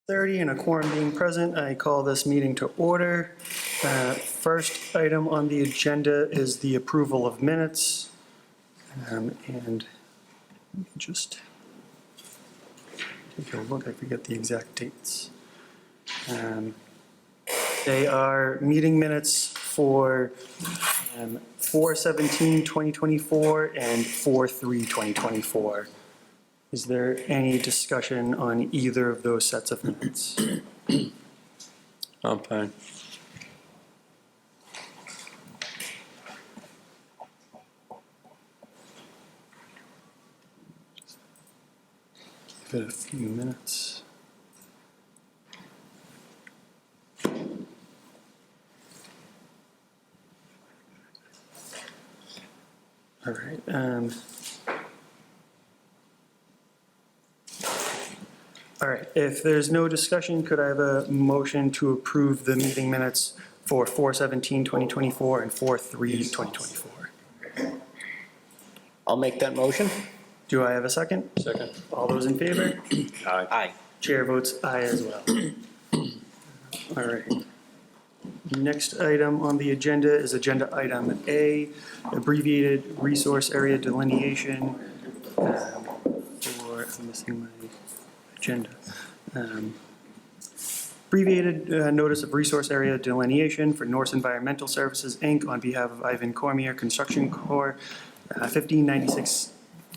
30 and a quorum being present, I call this meeting to order. First item on the agenda is the approval of minutes. And let me just take a look, I forget the exact dates. They are meeting minutes for 4/17/2024 and 4/3/2024. Is there any discussion on either of those sets of minutes? I'm fine. Give it a few minutes. All right. All right, if there's no discussion, could I have a motion to approve the meeting minutes for 4/17/2024 and 4/3/2024? I'll make that motion. Do I have a second? Second. All those in favor? Aye. Chair votes aye as well. All right. Next item on the agenda is agenda item A, abbreviated resource area delineation for, I'm missing my agenda. Abbreviated notice of resource area delineation for Norse Environmental Services, Inc. on behalf of Ivan Cormier Construction Corp., 1596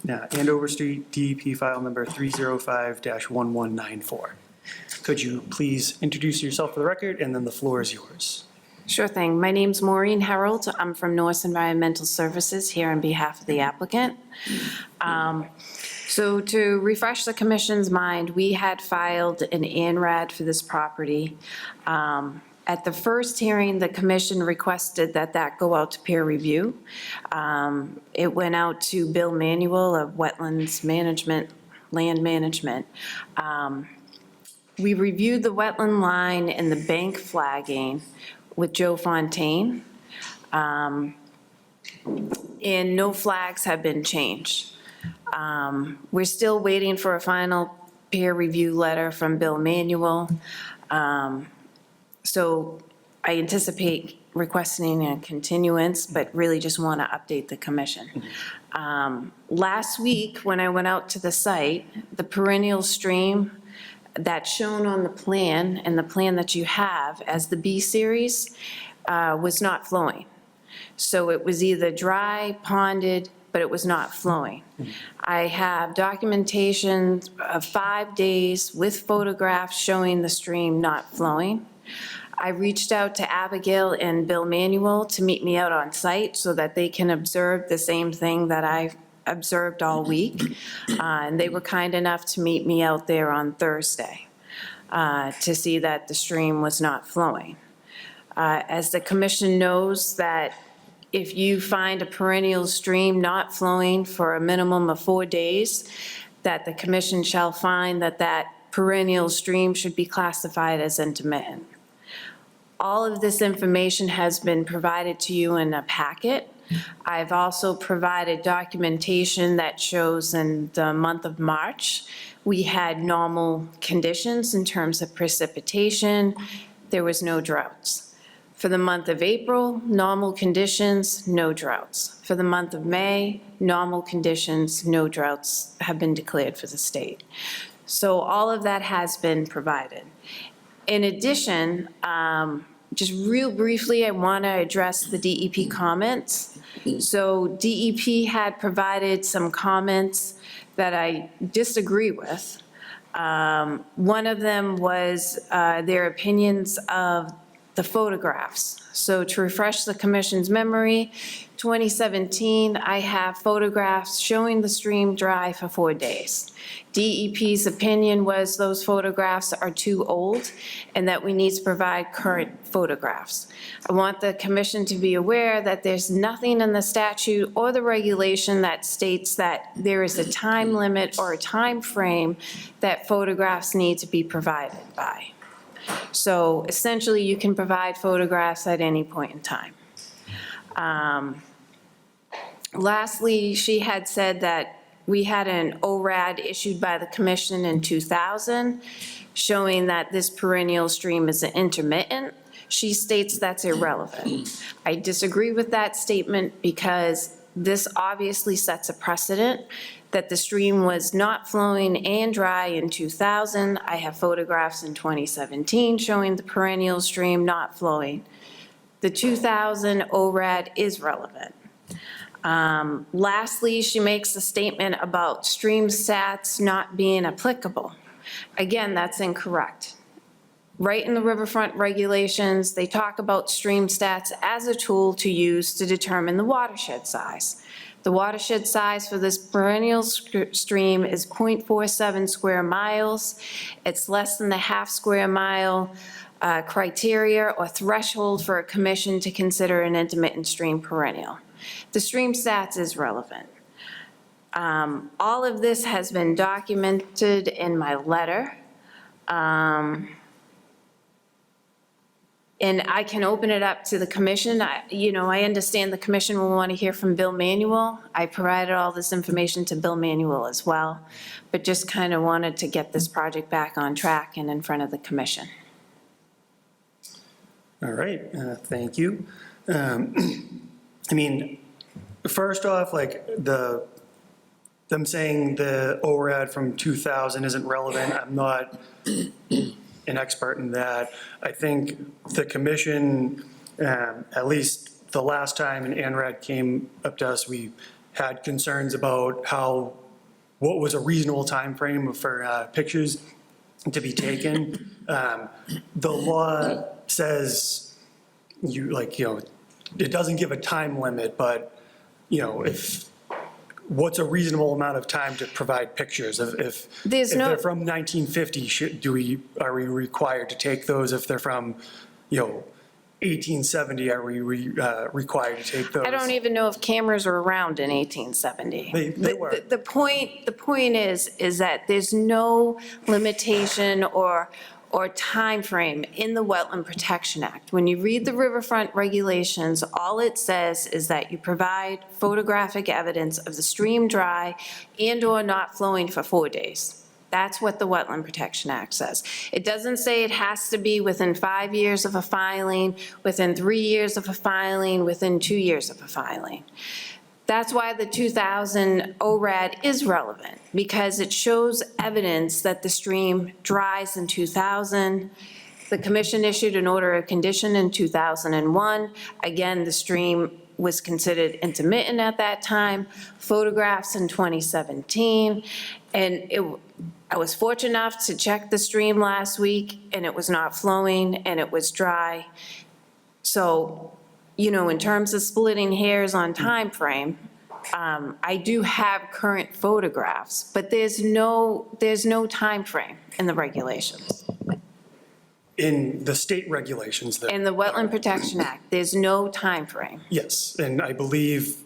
Andover Street, DEP file number 305-1194. Could you please introduce yourself for the record, and then the floor is yours. Sure thing. My name's Maureen Harold. I'm from Norse Environmental Services here on behalf of the applicant. So to refresh the commission's mind, we had filed an ANRAD for this property. At the first hearing, the commission requested that go out to peer review. It went out to Bill Manuel of Wetlands Management, Land Management. We reviewed the wetland line and the bank flagging with Joe Fontaine, and no flags have been changed. We're still waiting for a final peer review letter from Bill Manuel. So I anticipate requesting a continuance, but really just want to update the commission. Last week, when I went out to the site, the perennial stream that's shown on the plan, and the plan that you have as the B series, was not flowing. So it was either dry, ponded, but it was not flowing. I have documentation of 5 days with photographs showing the stream not flowing. I reached out to Abigail and Bill Manuel to meet me out on site so that they can observe the same thing that I've observed all week. And they were kind enough to meet me out there on Thursday to see that the stream was not flowing. As the commission knows, that if you find a perennial stream not flowing for a minimum of 4 days, that the commission shall find that perennial stream should be classified as intermittent. All of this information has been provided to you in a packet. I've also provided documentation that shows in the month of March, we had normal conditions in terms of precipitation. There was no droughts. For the month of April, normal conditions, no droughts. For the month of May, normal conditions, no droughts have been declared for the state. So all of that has been provided. In addition, just real briefly, I want to address the DEP comments. So DEP had provided some comments that I disagree with. One of them was their opinions of the photographs. So to refresh the commission's memory, 2017, I have photographs showing the stream dry for 4 days. DEP's opinion was those photographs are too old and that we need to provide current photographs. I want the commission to be aware that there's nothing in the statute or the regulation that states that there is a time limit or a time frame that photographs need to be provided by. So essentially, you can provide photographs at any point in time. Lastly, she had said that We had an ORAD issued by the commission in 2000 showing that this perennial stream is intermittent. She states that's irrelevant. I disagree with that statement because this obviously sets a precedent that the stream was not flowing and dry in 2000. I have photographs in 2017 showing the perennial stream not flowing. The 2000 ORAD is relevant. Lastly, she makes a statement about stream stats not being applicable. Again, that's incorrect. Right in the riverfront regulations, they talk about stream stats as a tool to use to determine the watershed size. The watershed size for this perennial stream is 0.47 square miles. It's less than the half square mile criteria or threshold for a commission to consider an intermittent stream perennial. The stream stats is relevant. All of this has been documented in my letter. And I can open it up to the commission. I understand the commission will want to hear from Bill Manuel. I provided all this information to Bill Manuel as well, but just kind of wanted to get this project back on track and in front of the commission. All right, thank you. I mean, first off, like them saying the ORAD from 2000 isn't relevant, I'm not an expert in that. I think the commission, at least the last time an ANRAD came up to us, we had concerns about what was a reasonable time frame for pictures to be taken. The law says it doesn't give a time limit, but what's a reasonable amount of time to provide pictures? If they're from 1950, are we required to take those? If they're from 1870, are we required to take those? I don't even know if cameras were around in 1870. They were. The point is that there's no limitation or time frame in the Wetland Protection Act. When you read the riverfront regulations, all it says is that you provide photographic evidence of the stream dry and/or not flowing for 4 days. That's what the Wetland Protection Act says. It doesn't say it has to be within 5 years of a filing, within 3 years of a filing, within 2 years of a filing. That's why the 2000 ORAD is relevant, because it shows evidence that the stream dries in 2000. The commission issued an order of condition in 2001. Again, the stream was considered intermittent at that time. Photographs in 2017. And I was fortunate enough to check the stream last week, and it was not flowing, and it was dry. So, in terms of splitting hairs on time frame, I do have current photographs, but there's no time frame in the regulations. In the state regulations. In the Wetland Protection Act, there's no time frame. Yes, and I believe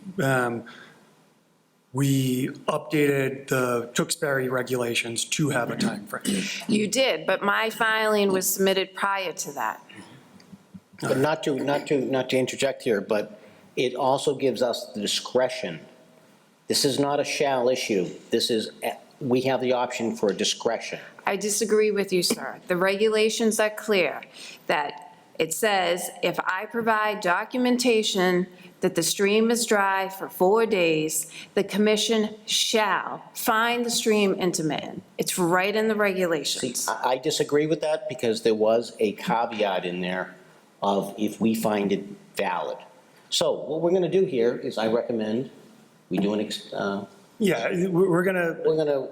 we updated the Tewksbury regulations to have a time frame. You did, but my filing was submitted prior to that. But not to interject here, but it also gives us the discretion. This is not a shall issue. We have the option for discretion. I disagree with you, sir. The regulations are clear that it says if I provide documentation that the stream is dry for 4 days, the commission shall find the stream intermittent. It's right in the regulations. I disagree with that because there was a caveat in there of if we find it valid. So what we're going to do here is I recommend we do Yeah, we're gonna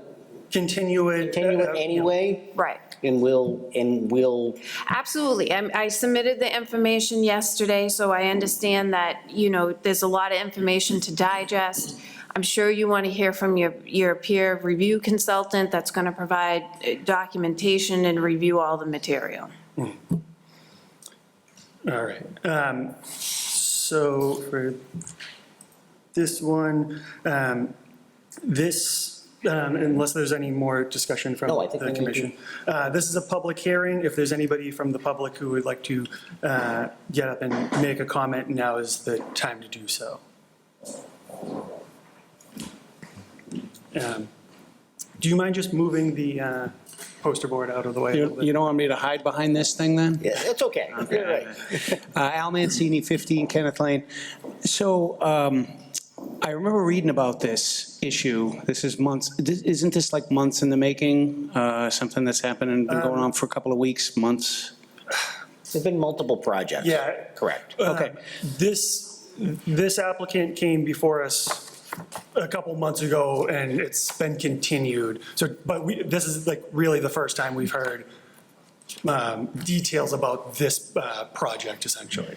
continue it. Anyway. Right. And we'll. Absolutely. I submitted the information yesterday, so I understand that, there's a lot of information to digest. I'm sure you want to hear from your peer review consultant that's going to provide documentation and review all the material. All right. So for this one, unless there's any more discussion from No, I think we the need commission. This is a public hearing. If there's anybody from the public who would like to get up and make a comment, now is the time to do so. Do you mind just moving the poster board out of the way a little bit? You don't want me to hide behind this thing then? Yeah, it's okay. You're right. Al Mancini, 15 Kenneth Lane. So I remember reading about this issue. This is months, isn't this like months in the making? Something that's happened and been going on for a couple of weeks, months? There've been multiple projects. Yeah. Correct. Okay. This applicant came before us a couple months ago, and it's been continued. So, but this is like really the first time we've heard details about this project, essentially.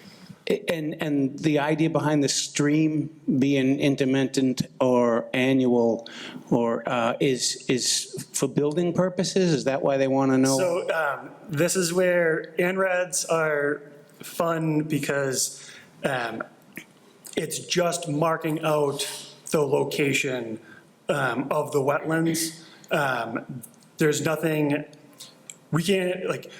And the idea behind the stream being intermittent or annual, or is for building purposes? Is that why they want to know? So this is where ANRADs are fun because it's just marking out the location of the wetlands. There's nothing, we can't, like,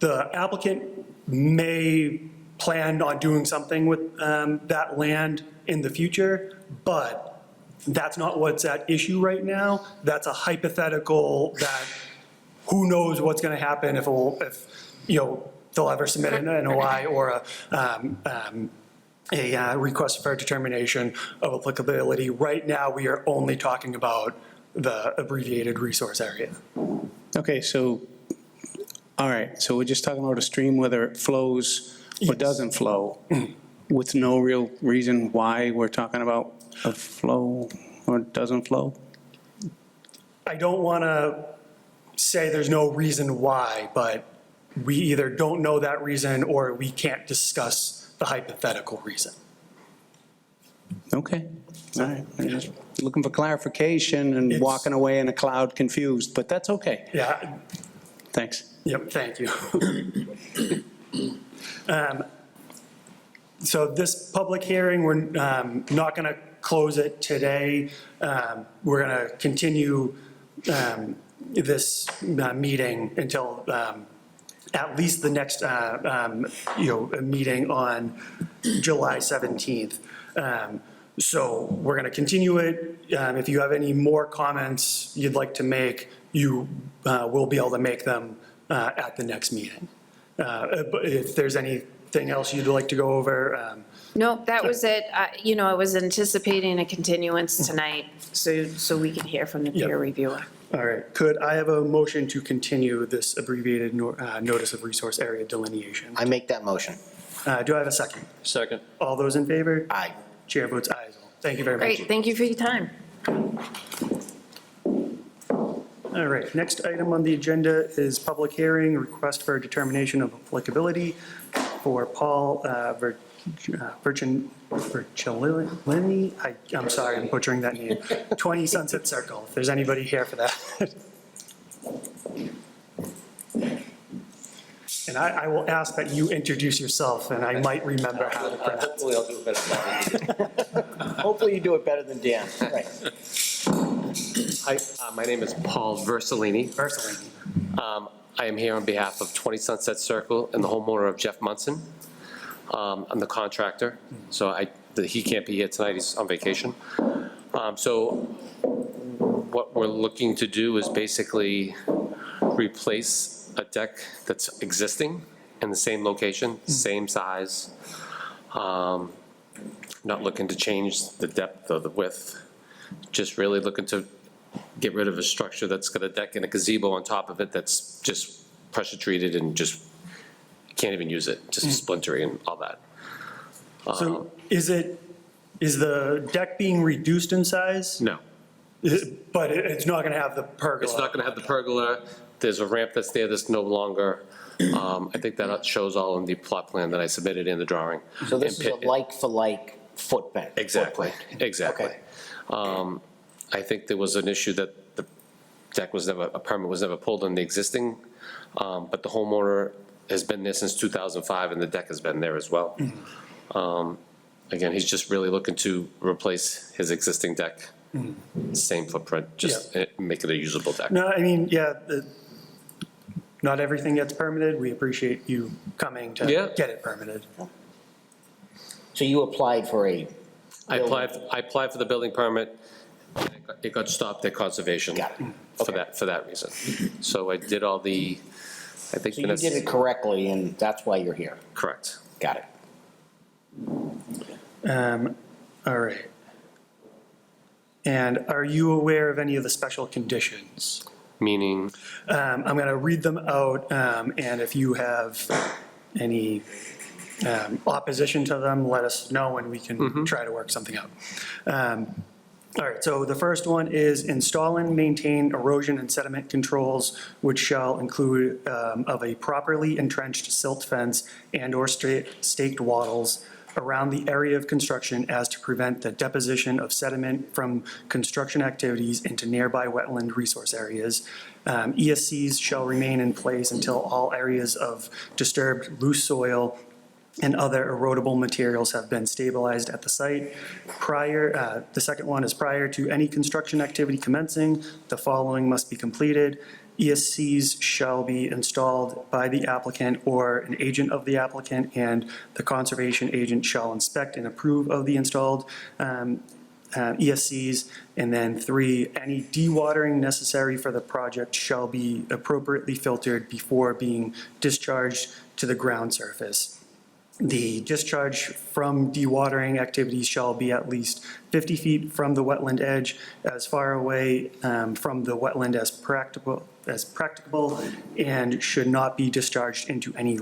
the applicant may plan on doing something with that land in the future, but that's not what's at issue right now. That's a hypothetical that who knows what's going to happen if they'll ever submit an NOI or a request for determination of applicability. Right now, we are only talking about the abbreviated resource area. Okay, so, all right, so we're just talking about a stream, whether it flows or Yes. doesn't flow, with no real reason why we're talking about a flow or doesn't flow? I don't want to say there's no reason why, but we either don't know that reason or we can't discuss the hypothetical reason. Okay, all right, I'm just looking for clarification and It's- walking away in a cloud confused, but that's okay, Yeah, thanks. yep, thank you. So this public hearing, we're not going to close it today. We're going to continue this meeting until at least the next, meeting on July 17th. So we're going to continue it. If you have any more comments you'd like to make, you will be able to make them at the next meeting. But if there's anything else you'd like to go over, No, that was it. I was anticipating a continuance tonight, so we could hear from the Yep. peer reviewer. all right. Could I have a motion to continue this abbreviated notice of resource area delineation? I make that motion. Do I have a second? Second. All those in favor? Aye. Chair votes aye as well. Thank you very much. Great, thank you for your time. All right, next item on the agenda is public hearing, request for determination of applicability for Paul Virgilini. I'm sorry, I'm butchering that name. 20 Sunset Circle, if there's anybody here for that. And I will ask that you introduce yourself, and I might remember how to pronounce it. Hopefully I'll do it better than Dan. Hopefully you do it better than Dan. Right. Hi, my name is Paul Versalini. Personally. I am here on behalf of 20 Sunset Circle and the homeowner of Jeff Munson. I'm the contractor, so he can't be here tonight, he's on vacation. So what we're looking to do is basically replace a deck that's existing in the same location, same size. Not looking to change the depth or the width, just really looking to get rid of a structure that's got a deck and a gazebo on top of it that's just pressure treated and just can't even use it, just splintery and all that. So is the deck being reduced in size? No, But it's not going to have the pergola? it's not gonna have the pergola. There's a ramp that's there that's no longer. I think that shows all in the plot plan that I submitted in the drawing. So this is And a pit- like-for-like footprint. Exactly, exactly. Okay. I think there was an issue that the deck was never, a permit was never pulled on the existing, but the homeowner has been there since 2005, and the deck has been there as well. Again, he's just really looking to replace his existing deck, same footprint, just make it a usable deck. No, I mean, yeah, not everything gets permitted. We appreciate you coming to Yeah. get it permitted. So you applied for a, I applied for the building permit. It got stopped at conservation. Got it. For that reason. So I did all the, I think. So you did it correctly, and that's why you're here. Correct. Got it. All right. And are you aware of any of the special conditions? Meaning, I'm going to read them out, and if you have any opposition to them, let us know and we can try to work something out. All right, so the first one is install and maintain erosion and sediment controls, which shall include of a properly entrenched silt fence and/or staked wattles around the area of construction as to prevent the deposition of sediment from construction activities into nearby wetland resource areas. ESCs shall remain in place until all areas of disturbed loose soil and other erodible materials have been stabilized at the site. The second one is prior to any construction activity commencing, the following must be completed. ESCs shall be installed by the applicant or an agent of the applicant, and the conservation agent shall inspect and approve of the installed ESCs. And then 3, any dewatering necessary for the project shall be appropriately filtered before being discharged to the ground surface. The discharge from dewatering activities shall be at least 50 feet from the wetland edge, as far away from the wetland as practicable, and should not be discharged into any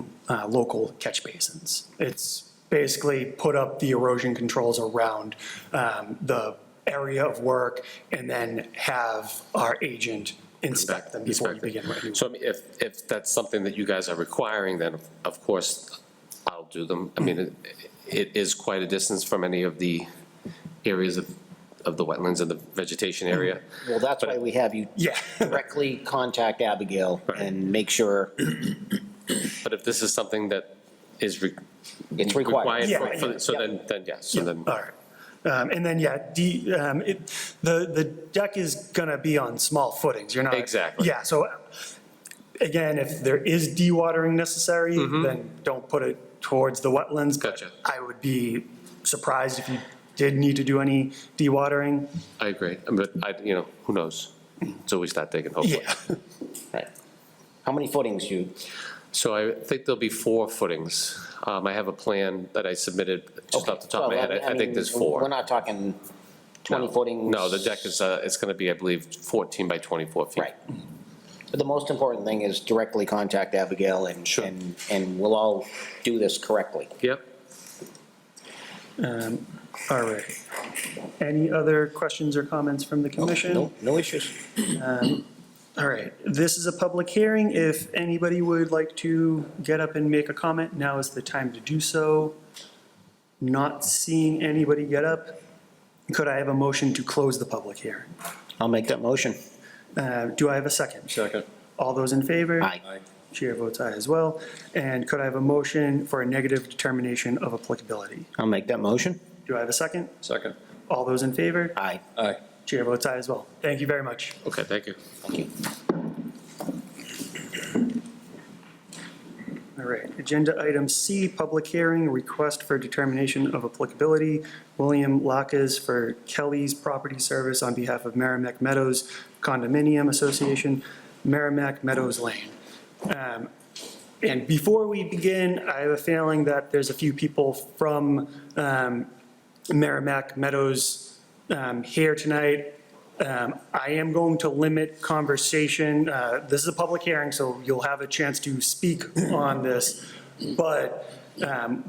local catch basins. It's basically put up the erosion controls around the area of work and then have our agent inspect them before you begin working. so if that's something that you guys are requiring, then of course I'll do them. I mean, it is quite a distance from any of the areas of the wetlands and the vegetation area. Well, that's why we have you Yeah. directly contact Abigail and make sure But if this is something that is it's required. Yeah, so yeah. then yes, so then. All right. And then, the deck is going to be on small footings. You're not. Exactly. Yeah, so again, if there is dewatering necessary, then don't put it towards the wetlands. but Gotcha. I would be surprised if you did need to do any dewatering. I agree, but who knows? Until we start digging, hopefully. Yeah. Right. How many footings you, So I think there'll be 4 footings. I have a plan that I submitted just off the top of my Well, head. I think mean, there's 4. We're not talking 20 No. footings. No, the deck is, it's going to be, I believe, 14 by 24 feet. Right. But the most important thing is directly contact Abigail and, Sure. and we'll all do this correctly. Yep. All right. Any other questions or comments from the commission? No issues. All right, this is a public hearing. If anybody would like to get up and make a comment, now is the time to do so. Not seeing anybody get up, could I have a motion to close the public hearing? I'll make that motion. Do I have a second? Second. All those in favor? Aye. Chair votes aye as well. And could I have a motion for a negative determination of applicability? I'll make that motion. Do I have a second? Second. All those in favor? Aye. Aye. Chair votes aye as well. Thank you very much. Okay, thank you. Thank you. All right, agenda item C, public hearing, request for determination of applicability. William Lacas for Kelly's Property Service on behalf of Merrimack Meadows Condominium Association, Merrimack Meadows Lane. And before we begin, I have a feeling that there's a few people from Merrimack Meadows here tonight. I am going to limit conversation. This is a public hearing, so you'll have a chance to speak on this. But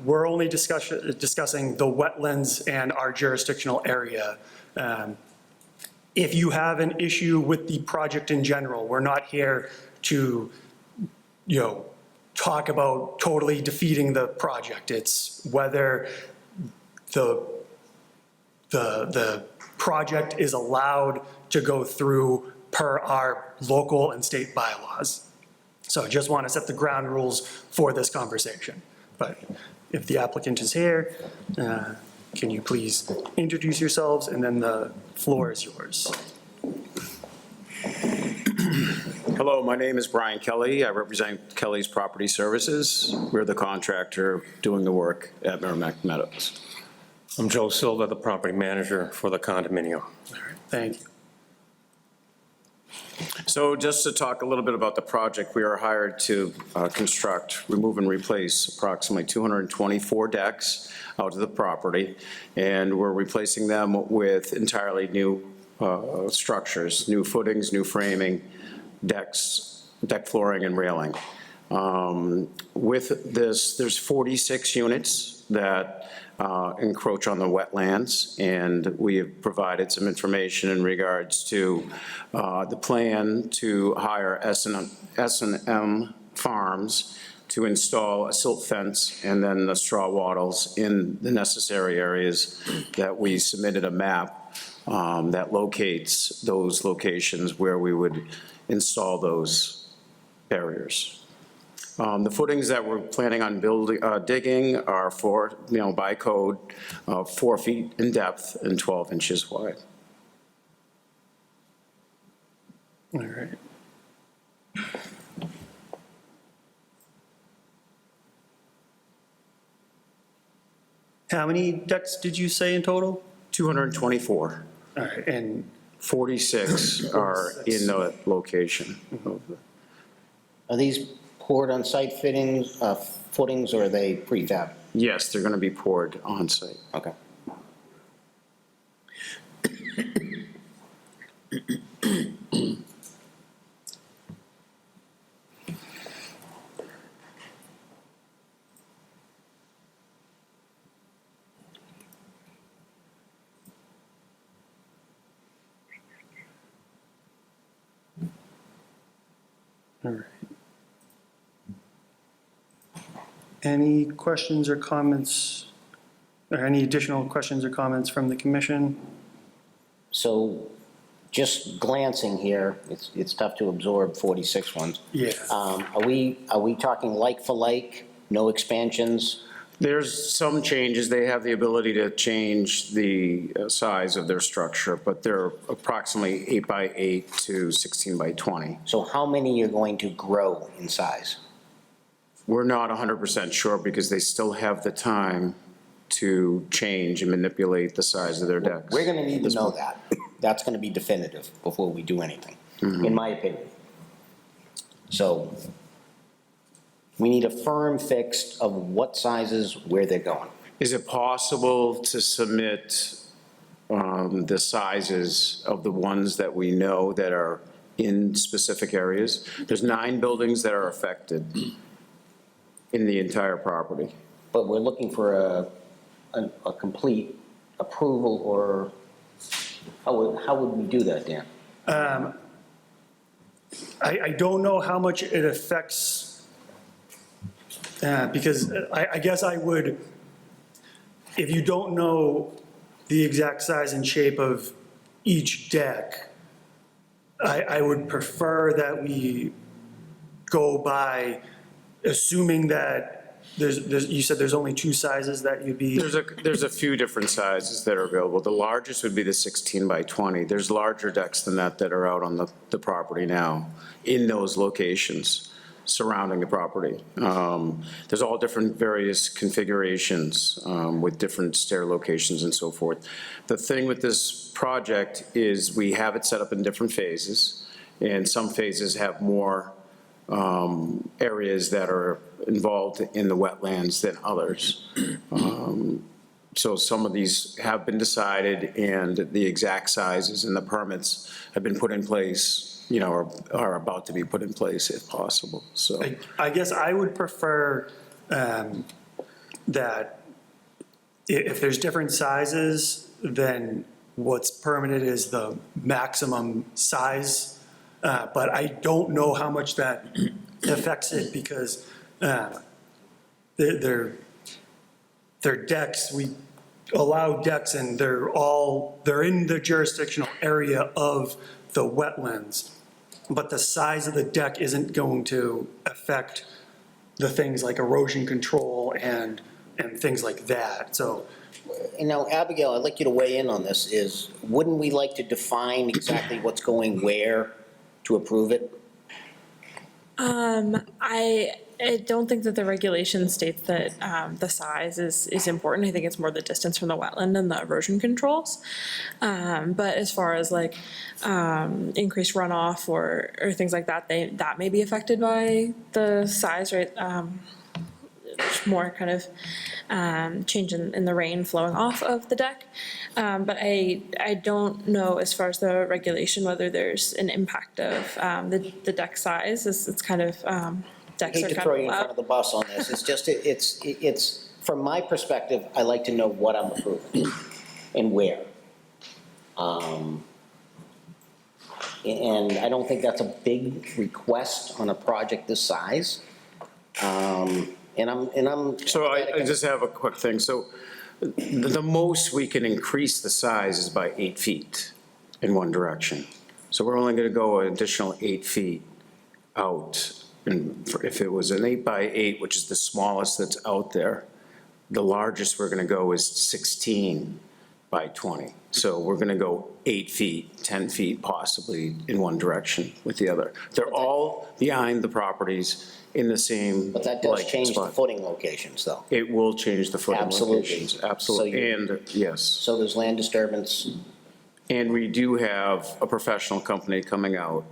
we're only discussing the wetlands and our jurisdictional area. If you have an issue with the project in general, we're not here to, talk about totally defeating the project. It's whether the project is allowed to go through per our local and state bylaws. So I just want to set the ground rules for this conversation. But if the applicant is here, can you please introduce yourselves, and then the floor is yours. Hello, my name is Brian Kelly. I represent Kelly's Property Services. We're the contractor doing the work at Merrimack Meadows. I'm Joe Silva, the property manager for the condominium. Thank you. So just to talk a little bit about the project, we are hired to construct, remove, and replace approximately 224 decks out of the property, and we're replacing them with entirely new structures, new footings, new framing, decks, deck flooring, and railing. With this, there's 46 units that encroach on the wetlands, and we have provided some information in regards to the plan to hire S&M Farms to install a silt fence and then the straw wattles in the necessary areas that we submitted a map that locates those locations where we would install those barriers. The footings that we're planning on digging are by code, 4 feet in depth and 12 inches wide. All right. How many decks did you say in total? 224, All right, and 46 are in the location. Are these poured on-site footings, or are they prefab? Yes, they're going to be poured on site. Okay. All right. Any questions or comments, or any additional questions or comments from the commission? So just glancing here, it's tough to absorb 46 ones. Yeah. Are we talking like for like, no expansions? There's some changes. They have the ability to change the size of their structure, but they're approximately 8 by 8 to 16 by 20. So how many are going to grow in size? We're not 100% sure because they still have the time to change and manipulate the size of their decks. We're gonna need to know that. That's gonna be definitive before we do anything, in my opinion. So we need a firm fix of what sizes, where they're going. Is it possible to submit the sizes of the ones that we know that are in specific areas? There's 9 buildings that are affected in the entire property. But we're looking for a complete approval, or how would we do that, Dan? I don't know how much it affects, because I guess I would, if you don't know the exact size and shape of each deck, I would prefer that we go by assuming that you said there's only 2 sizes that you'd be. There's a few different sizes that are available. The largest would be the 16 by 20. There's larger decks than that that are out on the property now in those locations surrounding the property. There's all different various configurations with different stair locations and so forth. The thing with this project is we have it set up in different phases, and some phases have more areas that are involved in the wetlands than others. So some of these have been decided, and the exact sizes and the permits have been put in place, are about to be put in place if possible, so. I guess I would prefer that if there's different sizes, then what's permitted is the maximum size. But I don't know how much that affects it because they're decks, we allow decks and they're in the jurisdictional area of the wetlands. But the size of the deck isn't going to affect the things like erosion control and things like that, so. And now, Abigail, I'd like you to weigh in on this, wouldn't we like to define exactly what's going where to approve it? I don't think that the regulation states that the size is important. I think it's more the distance from the wetland and the erosion controls. But as far as like increased runoff or things like that, that may be affected by the size, right? There's more kind of change in the rain flowing off of the deck. But I don't know as far as the regulation, whether there's an impact of the deck size. It's kind of, I decks hate are to kind throw of you in front allowed. of the bus on this, it's just, it's, from my perspective, I like to know what I'm approving and where. And I don't think that's a big request on a project this size. And I'm. So I just have a quick thing. So the most we can increase the size is by 8 feet in one direction. So we're only going to go an additional 8 feet out. And if it was an 8 by 8, which is the smallest that's out there, the largest we're going to go is 16 by 20. So we're going to go 8 feet, 10 feet possibly in one direction with the other. They're all behind the properties in the same. But that does like, change the spot. footing locations, though. It will change the footing Absolutely. locations, So absolutely, you- and, yes. So there's land disturbance. And we do have a professional company coming out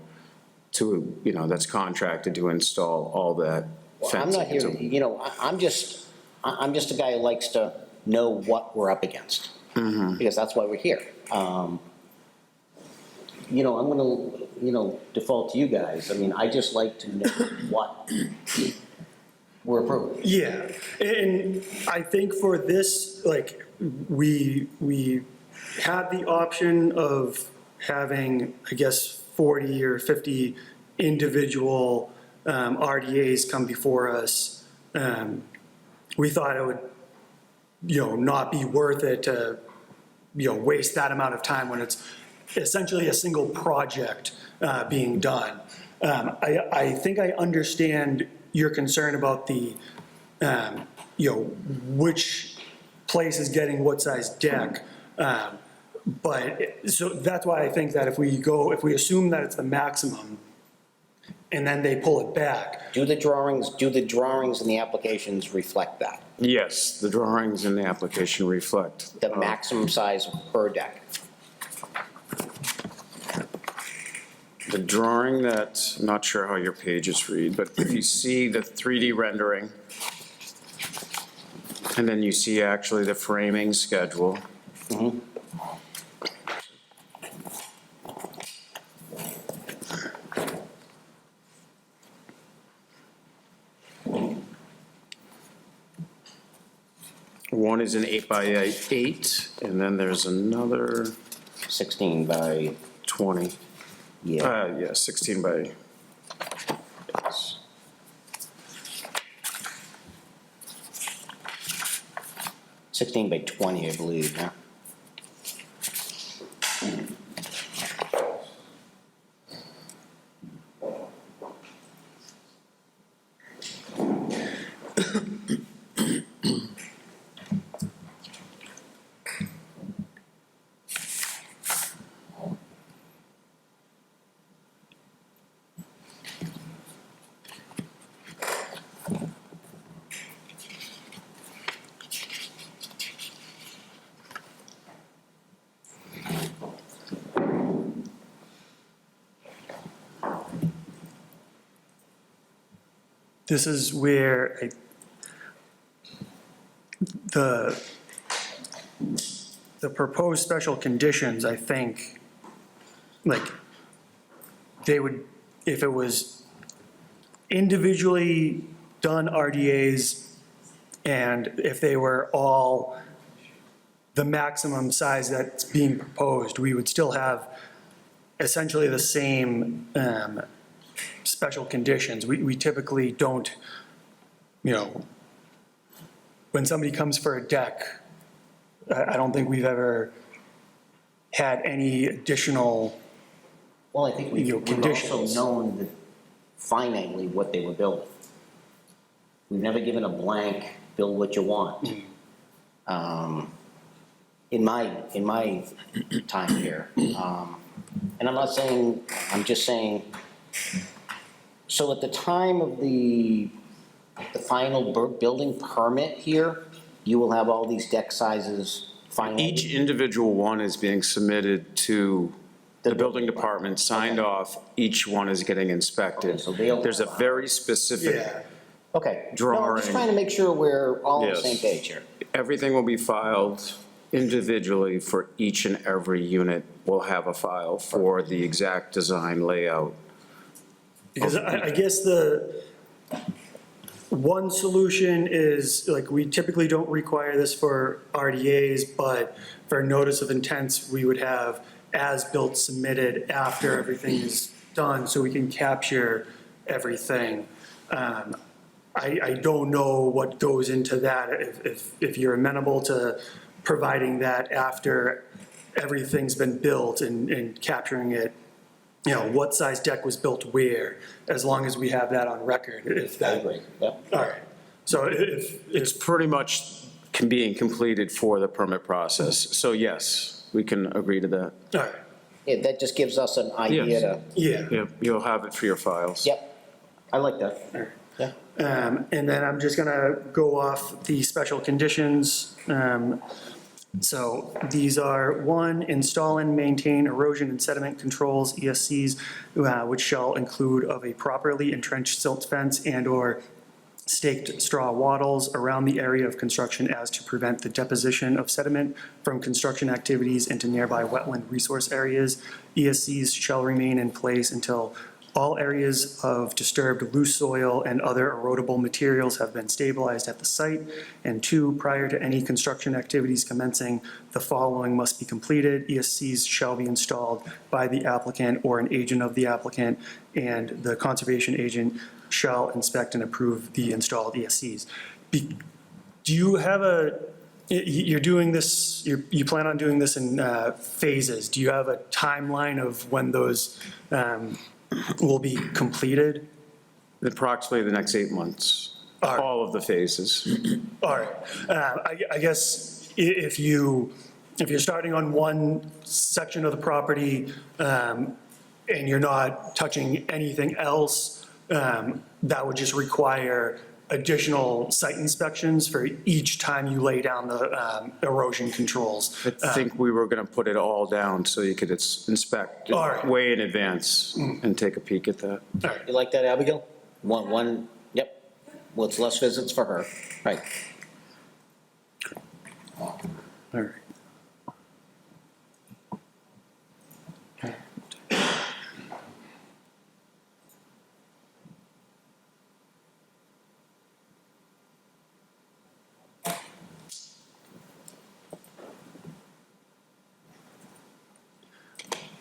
to, that's contracted to install all that Well, I'm fencing. not here, you know, I'm just a guy who likes to know what we're up against. Because that's why we're here. You know, I'm gonna, default to you guys. I mean, I just like to know what we're approving. Yeah, and I think for this, like, we had the option of having, I guess, 40 or 50 individual RDAs come before us. We thought it would, not be worth it to, waste that amount of time when it's essentially a single project being done. I think I understand your concern about the, which place is getting what size deck. But, so that's why I think that if we assume that it's the maximum, and then they pull it back. Do the drawings and the applications reflect that? Yes, the drawings in the application reflect. The maximum size per deck? The drawing that, I'm not sure how your pages read, but if you see the 3D rendering, and then you see actually the framing schedule. One is an 8 by 8, and then there's another 16 by, 20. yeah. 16 by, yes. $16 by 20, I believe, yeah. This is where the proposed special conditions, I think, like, they would, if it was individually done RDAs, and if they were all the maximum size that's being proposed, we would still have essentially the same special conditions. We typically don't, when somebody comes for a deck, I don't think we've ever had any additional, Well, I think we've also conditions. known that finitely what they were building. We've never given a blank, build what you want. In my time here. And I'm not saying, I'm just saying, so at the time of the the final building permit here, you will have all these deck sizes finally. Each individual one is being submitted to the building department, signed off, each one is getting inspected. Okay, so they'll- There's a very specific, Yeah. Okay. No, I'm drawing. just trying to make sure we're all on the Yes. same page here. everything will be filed individually for each and every unit. We'll have a file for the exact design layout. Because I guess the one solution is, like, we typically don't require this for RDAs, but for notice of intents, we would have as-built submitted after everything is done, so we can capture everything. I don't know what goes into that, if you're amenable to providing that after everything's been built and capturing it, you know, what size deck was built where, as long as we have that on record, if I that. agree, yep. All right, so if, It's pretty much being completed for the permit process. So yes, we can agree to that. all right, Yeah, that just gives us an idea Yes. to, yeah. Yep, you'll have it for your files. yep, I like that. Yeah. And then I'm just gonna go off the special conditions. So these are, one, install and maintain erosion and sediment controls, ESCs, which shall include of a properly entrenched silt fence and/or staked straw wattles around the area of construction as to prevent the deposition of sediment from construction activities into nearby wetland resource areas. ESCs shall remain in place until all areas of disturbed loose soil and other erodible materials have been stabilized at the site. And two, prior to any construction activities commencing, the following must be completed. ESCs shall be installed by the applicant or an agent of the applicant, and the conservation agent shall inspect and approve the installed ESCs. Do you have you're doing this, you plan on doing this in phases. Do you have a timeline of when those will be completed? Approximately the next 8 months, All right. all of the phases. All right, I guess if you're starting on one section of the property, and you're not touching anything else, that would just require additional site inspections for each time you lay down the erosion controls. I think we were going to put it all down so you could inspect All right. way in advance and take a peek at that. You like that, Abigail? One, yep. Well, it's less visits for her, right. All right.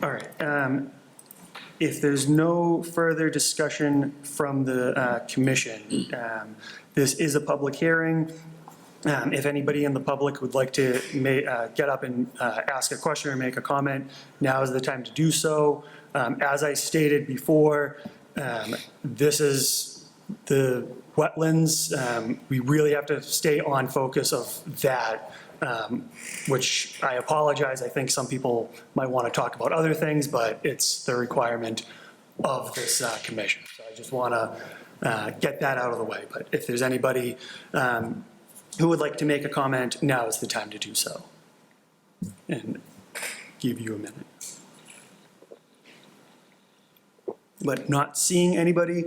All right, if there's no further discussion from the commission, this is a public hearing. If anybody in the public would like to get up and ask a question or make a comment, now is the time to do so. As I stated before, this is the wetlands. We really have to stay on focus of that, which I apologize. I think some people might want to talk about other things, but it's the requirement of this commission. So I just want to get that out of the way. But if there's anybody who would like to make a comment, now is the time to do so. And give you a minute. But not seeing anybody,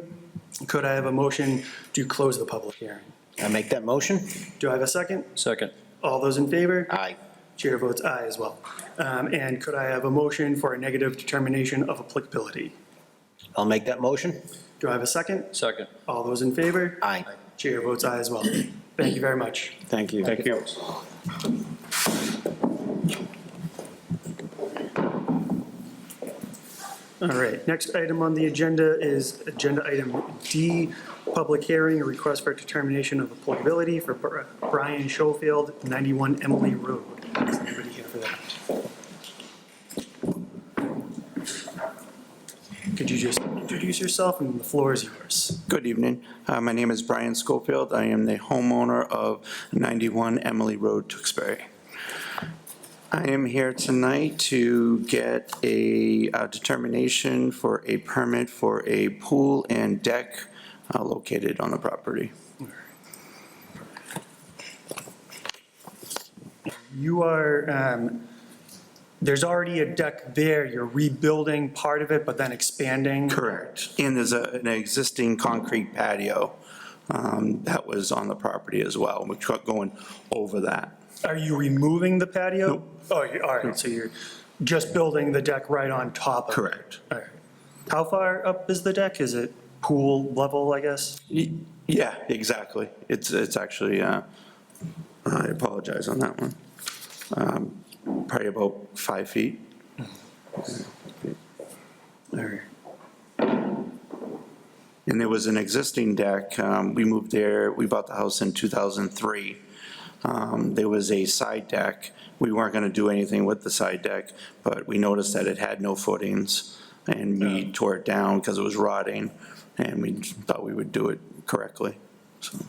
could I have a motion to close the public hearing? I make that motion? Do I have a second? Second. All those in favor? Aye. Chair votes aye as well. And could I have a motion for a negative determination of applicability? I'll make that motion? Do I have a second? Second. All those in favor? Aye. Chair votes aye as well. Thank you very much. Thank you. Thank you. All right, next item on the agenda is agenda item D, public hearing, a request for determination of applicability for Brian Schofield, 91 Emily Road. Is anybody here for that? Could you just introduce yourself, and the floor is yours. Good evening. My name is Brian Schofield. I am the homeowner of 91 Emily Road, Tewksbury. I am here tonight to get a determination for a permit for a pool and deck located on the property. you are, there's already a deck there, you're rebuilding part of it, but then expanding? Correct. And there's an existing concrete patio that was on the property as well, which got going over that. Are you removing the patio? Nope. Oh, all right, so you're just building the deck right on top of it? Correct. All right. How far up is the deck? Is it pool level, I guess? Yeah, exactly. It's actually, I apologize on that one. Probably about 5 feet. All right. And there was an existing deck, we moved there, we bought the house in 2003. There was a side deck, we weren't gonna do anything with the side deck, but we noticed that it had no footings, and we tore it down because it was rotting, and we thought we would do it correctly, so.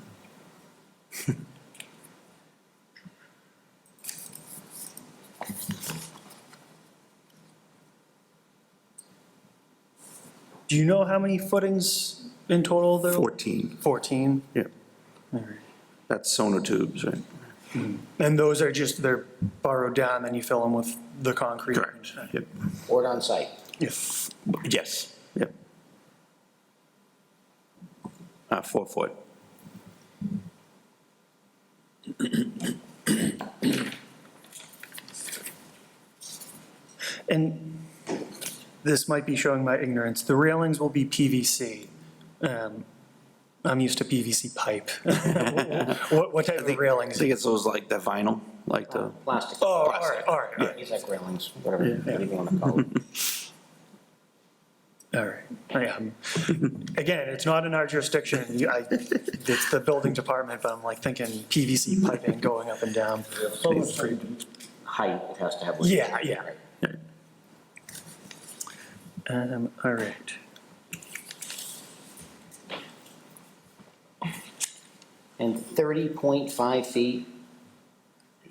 Do you know how many footings in total there? 14, 14? yep. That's sonotubes, right? And those are just, they're burrowed down, then you fill them with the concrete? Correct, yep. Board on site. Yes. Yes, yep. 4 foot. And this might be showing my ignorance, the railings will be PVC. I'm used to PVC pipe. What type of I railings? think it's those like the vinyl, like the, Plastic. Oh, all right, all right, all right. These like railings, whatever you want to call it. All right. Again, it's not in our jurisdiction. It's the building department, but I'm like thinking PVC piping going up and down. Height, it has to have. Yeah, yeah. All right. And 30.5 feet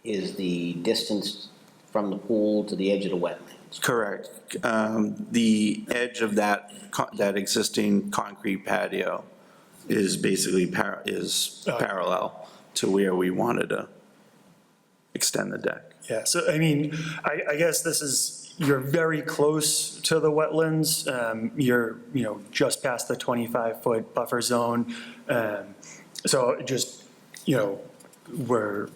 is the distance from the pool to the edge of the wetlands. correct. The edge of that, that existing concrete patio is basically parallel to where we wanted to extend the deck. Yeah, so I mean, I guess this is, you're very close to the wetlands. You're, just past the 25-foot buffer zone. So just, we're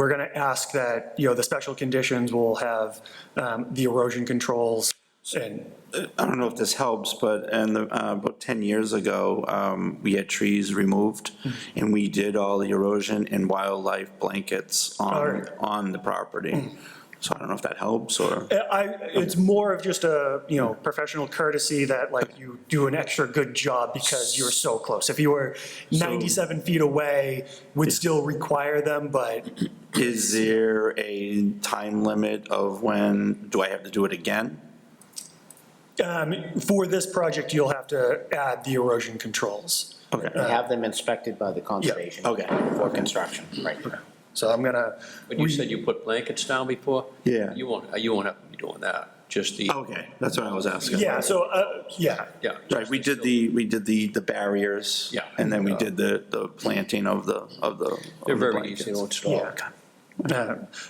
going to ask that, the special conditions will have the erosion controls and, I don't know if this helps, but about 10 years ago, we had trees removed, and we did all the erosion and wildlife blankets on the property. So I don't know if that helps, or, it's more of just a, professional courtesy that like you do an extra good job because you're so close. If you were 97 feet away, would still require them, but. is there a time limit of when, do I have to do it again? For this project, you'll have to add the erosion controls. Okay, Have them inspected by the conservation. okay. For construction, right. So I'm gonna. But you said you put blankets down before? Yeah. You won't have to be doing that, just the, Okay, that's what I was asking. Yeah, so, yeah. yeah. Right, we did the barriers. Yeah. And then we did the planting of the They're very blankets. easy to install.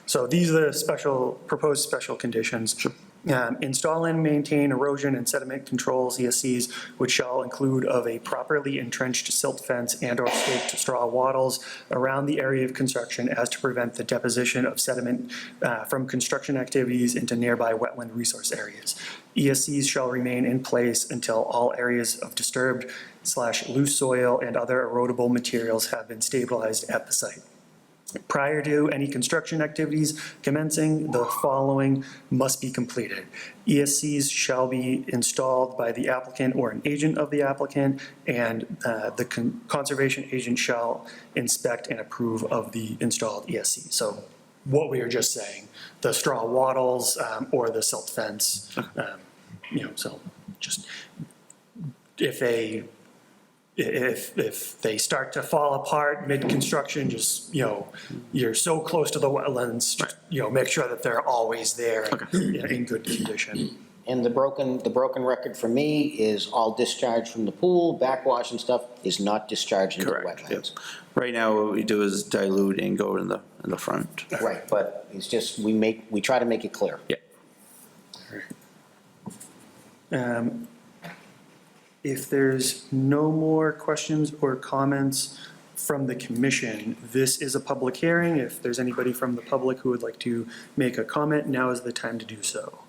So these are the proposed special conditions. Install and maintain erosion and sediment controls, ESCs, which shall include of a properly entrenched silt fence and/or staked straw wattles around the area of construction as to prevent the deposition of sediment from construction activities into nearby wetland resource areas. ESCs shall remain in place until all areas of disturbed/loose soil and other erodible materials have been stabilized at the site. Prior to any construction activities commencing, the following must be completed. ESCs shall be installed by the applicant or an agent of the applicant, and the conservation agent shall inspect and approve of the installed ESC. So what we were just saying, the straw wattles or the silt fence, so just if they start to fall apart mid-construction, just, you're so close to the wetlands, just, make sure that they're always there and in good condition. And the broken record for me is all discharge from the pool, backwash and stuff is not discharged into the Correct, yep. wetlands. Right now, what we do is dilute and go in the front. Right, but it's just, we try to make it clear. Yeah. If there's no more questions or comments from the commission, this is a public hearing. If there's anybody from the public who would like to make a comment, now is the time to do so.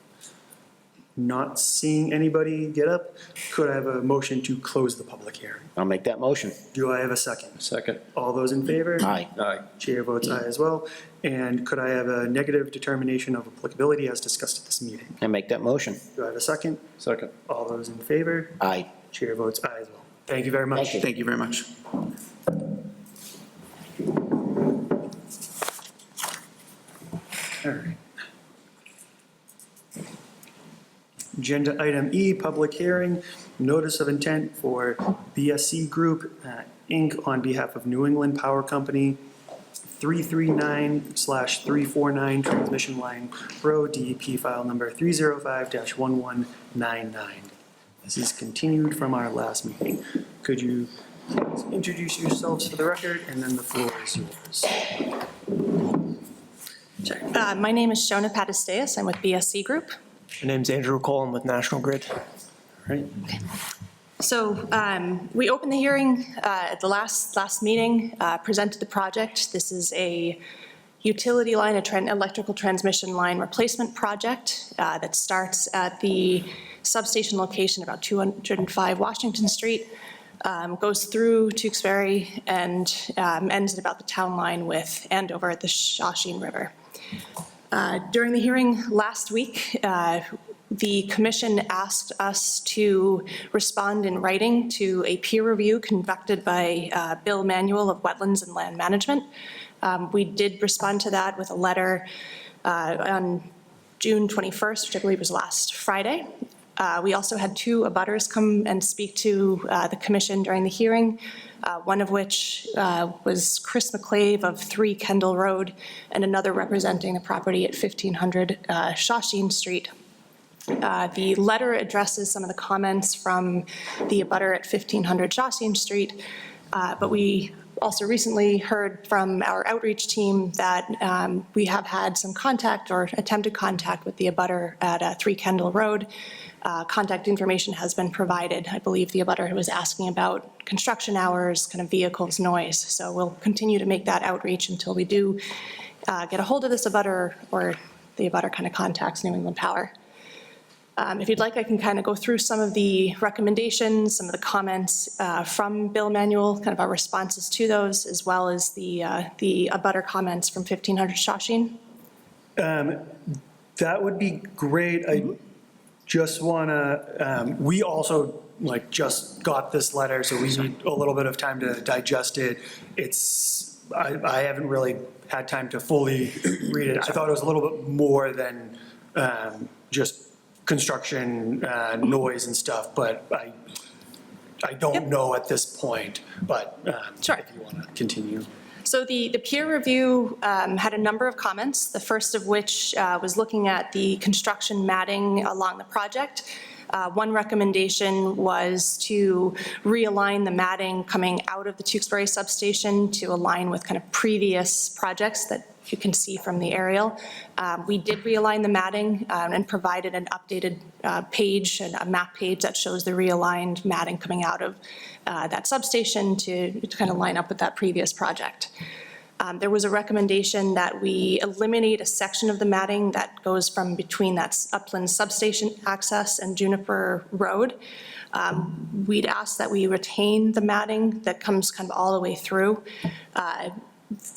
Not seeing anybody get up, could I have a motion to close the public hearing? I'll make that motion. Do I have a second? Second. All those in favor? Aye. Aye. Chair votes aye as well. And could I have a negative determination of applicability as discussed at this meeting? I make that motion. Do I have a second? Second. All those in favor? Aye. Chair votes aye as well. Thank you very much. Thank you. Thank you very much. All right. Agenda item E, public hearing, notice of intent for BSC Group, Inc., on behalf of New England Power Company, 339/349 Transmission Line Road, DEP file number 305-1199. This is continued from our last meeting. Could you please introduce yourselves for the record, and then the floor is yours. Sure. My name is Shona Patasteas. I'm with BSC Group. My name's Andrew Cole. I'm with National Grid. Right? So we opened the hearing at the last meeting, presented the project. This is a utility line, electrical transmission line replacement project that starts at the substation location about 205 Washington Street, goes through Tewksbury, and ends at about the town line with Andover at the Shawshene River. During the hearing last week, the commission asked us to respond in writing to a peer review conducted by Bill Manuel of Wetlands and Land Management. We did respond to that with a letter on June 21st, which I believe was last Friday. We also had two abutters come and speak to the commission during the hearing, one of which was Chris McClave of 3 Kendall Road, and another representing the property at 1500 Shawshene Street. The letter addresses some of the comments from the abutter at 1500 Shawshene Street, but we also recently heard from our outreach team that we have had some contact or attempted contact with the abutter at 3 Kendall Road. Contact information has been provided. I believe the abutter was asking about construction hours, kind of vehicles, noise. So we'll continue to make that outreach until we do get a hold of this abutter, or the abutter kind of contacts New England Power. If you'd like, I can kind of go through some of the recommendations, some of the comments from Bill Manuel, kind of our responses to those, as well as the abutter comments from 1500 Shawshene. That would be great. I just want to, we also just got this letter, so we need a little bit of time to digest it. I haven't really had time to fully read it. I thought it was a little bit more than just construction, noise and stuff, but I don't know at this point, but Sure. if you want to continue. So the peer review had a number of comments, the first of which was looking at the construction matting along the project. One recommendation was to realign the matting coming out of the Tewksbury substation to align with kind of previous projects that you can see from the aerial. We did realign the matting and provided an updated page, a map page that shows the realigned matting coming out of that substation to kind of line up with that previous project. There was a recommendation that we eliminate a section of the matting that goes from between that Upland substation access and Juniper Road. We'd ask that we retain the matting that comes kind of all the way through.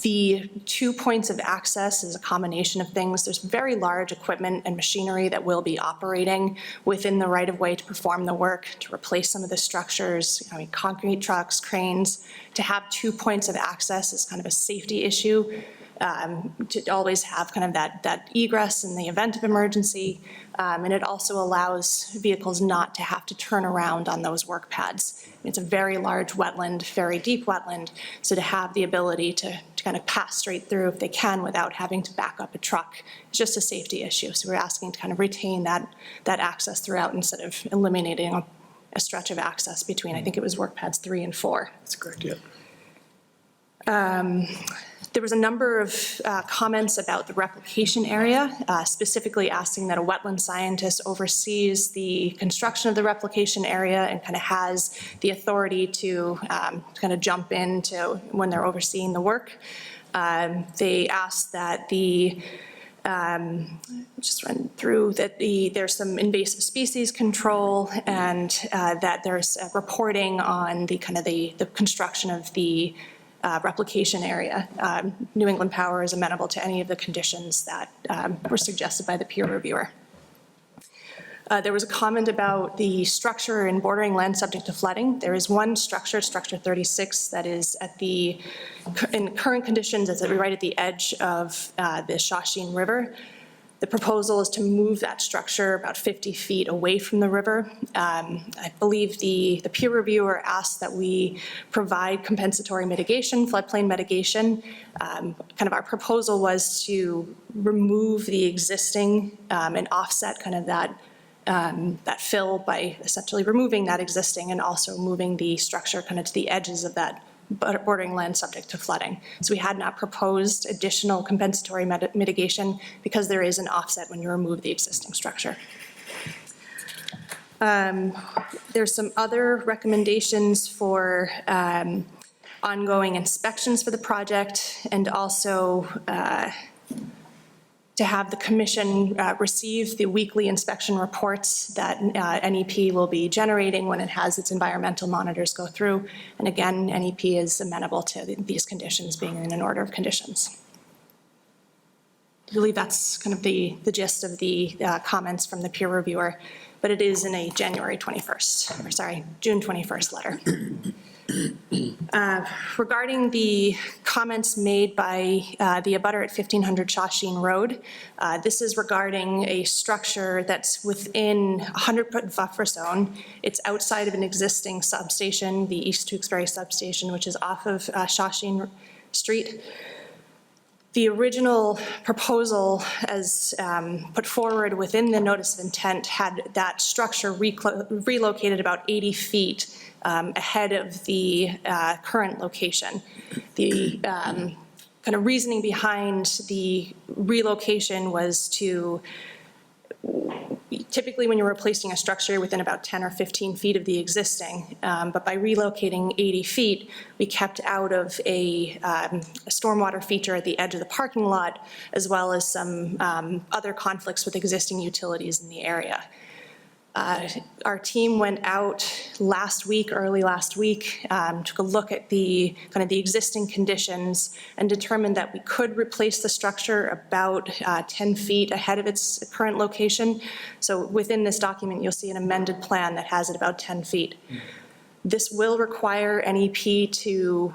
The 2 points of access is a combination of things. There's very large equipment and machinery that will be operating within the right-of-way to perform the work, to replace some of the structures, concrete trucks, cranes. To have 2 points of access is kind of a safety issue. to always have kind of that egress in the event of emergency. And it also allows vehicles not to have to turn around on those work pads. It's a very large wetland, very deep wetland, so to have the ability to kind of pass straight through if they can without having to back up a truck is just a safety issue. So we're asking to kind of retain that access throughout instead of eliminating a stretch of access between, I think it was work pads 3 and 4. That's correct, yeah. There was a number of comments about the replication area, specifically asking that a wetland scientist oversees the construction of the replication area and kind of has the authority to kind of jump in to when they're overseeing the work. They asked that just run through that there's some invasive species control and that there's reporting on the kind of the construction of the replication area. New England Power is amenable to any of the conditions that were suggested by the peer reviewer. There was a comment about the structure and bordering land subject to flooding. There is one structure, structure 36, that is in current conditions, it's right at the edge of the Shawshene River. The proposal is to move that structure about 50 feet away from the river. I believe the peer reviewer asked that we provide compensatory mitigation, floodplain mitigation. Kind of our proposal was to remove the existing and offset kind of that fill by essentially removing that existing and also moving the structure kind of to the edges of that bordering land subject to flooding. So we had not proposed additional compensatory mitigation because there is an offset when you remove the existing structure. There's some other recommendations for ongoing inspections for the project and also to have the commission receive the weekly inspection reports that NEP will be generating when it has its environmental monitors go through. And again, NEP is amenable to these conditions being in an order of conditions. I believe that's kind of the gist of the comments from the peer reviewer, but it is in a June 21st letter. Regarding the comments made by the abutter at 1500 Shawshene Road, this is regarding a structure that's within 100-foot buffer zone. It's outside of an existing substation, the East Tewksbury substation, which is off of Shawshene Street. The original proposal as put forward within the notice of intent had that structure relocated about 80 feet ahead of the current location. The kind of reasoning behind the relocation was to, typically when you're replacing a structure within about 10 or 15 feet of the existing, but by relocating 80 feet, we kept out of a stormwater feature at the edge of the parking lot, as well as some other conflicts with existing utilities in the area. Our team went out early last week, took a look at the kind of the existing conditions and determined that we could replace the structure about 10 feet ahead of its current location. So within this document, you'll see an amended plan that has it about 10 feet. This will require NEP to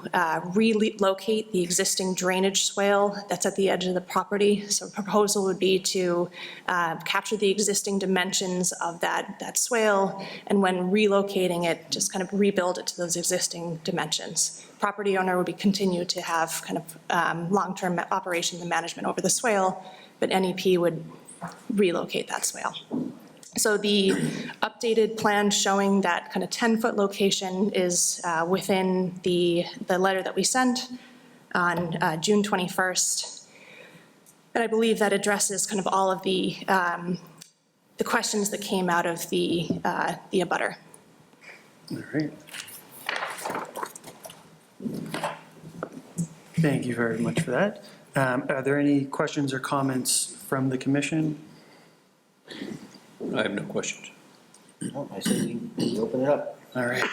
relocate the existing drainage swale that's at the edge of the property. So the proposal would be to capture the existing dimensions of that swale, and when relocating it, just kind of rebuild it to those existing dimensions. Property owner would continue to have kind of long-term operations and management over the swale, but NEP would relocate that swale. So the updated plan showing that kind of 10-foot location is within the letter that we sent on June 21st. And I believe that addresses kind of all of the questions that came out of the abutter. All right. Thank you very much for that. Are there any questions or comments from the commission? I have no questions. No, I say we open it up. All right.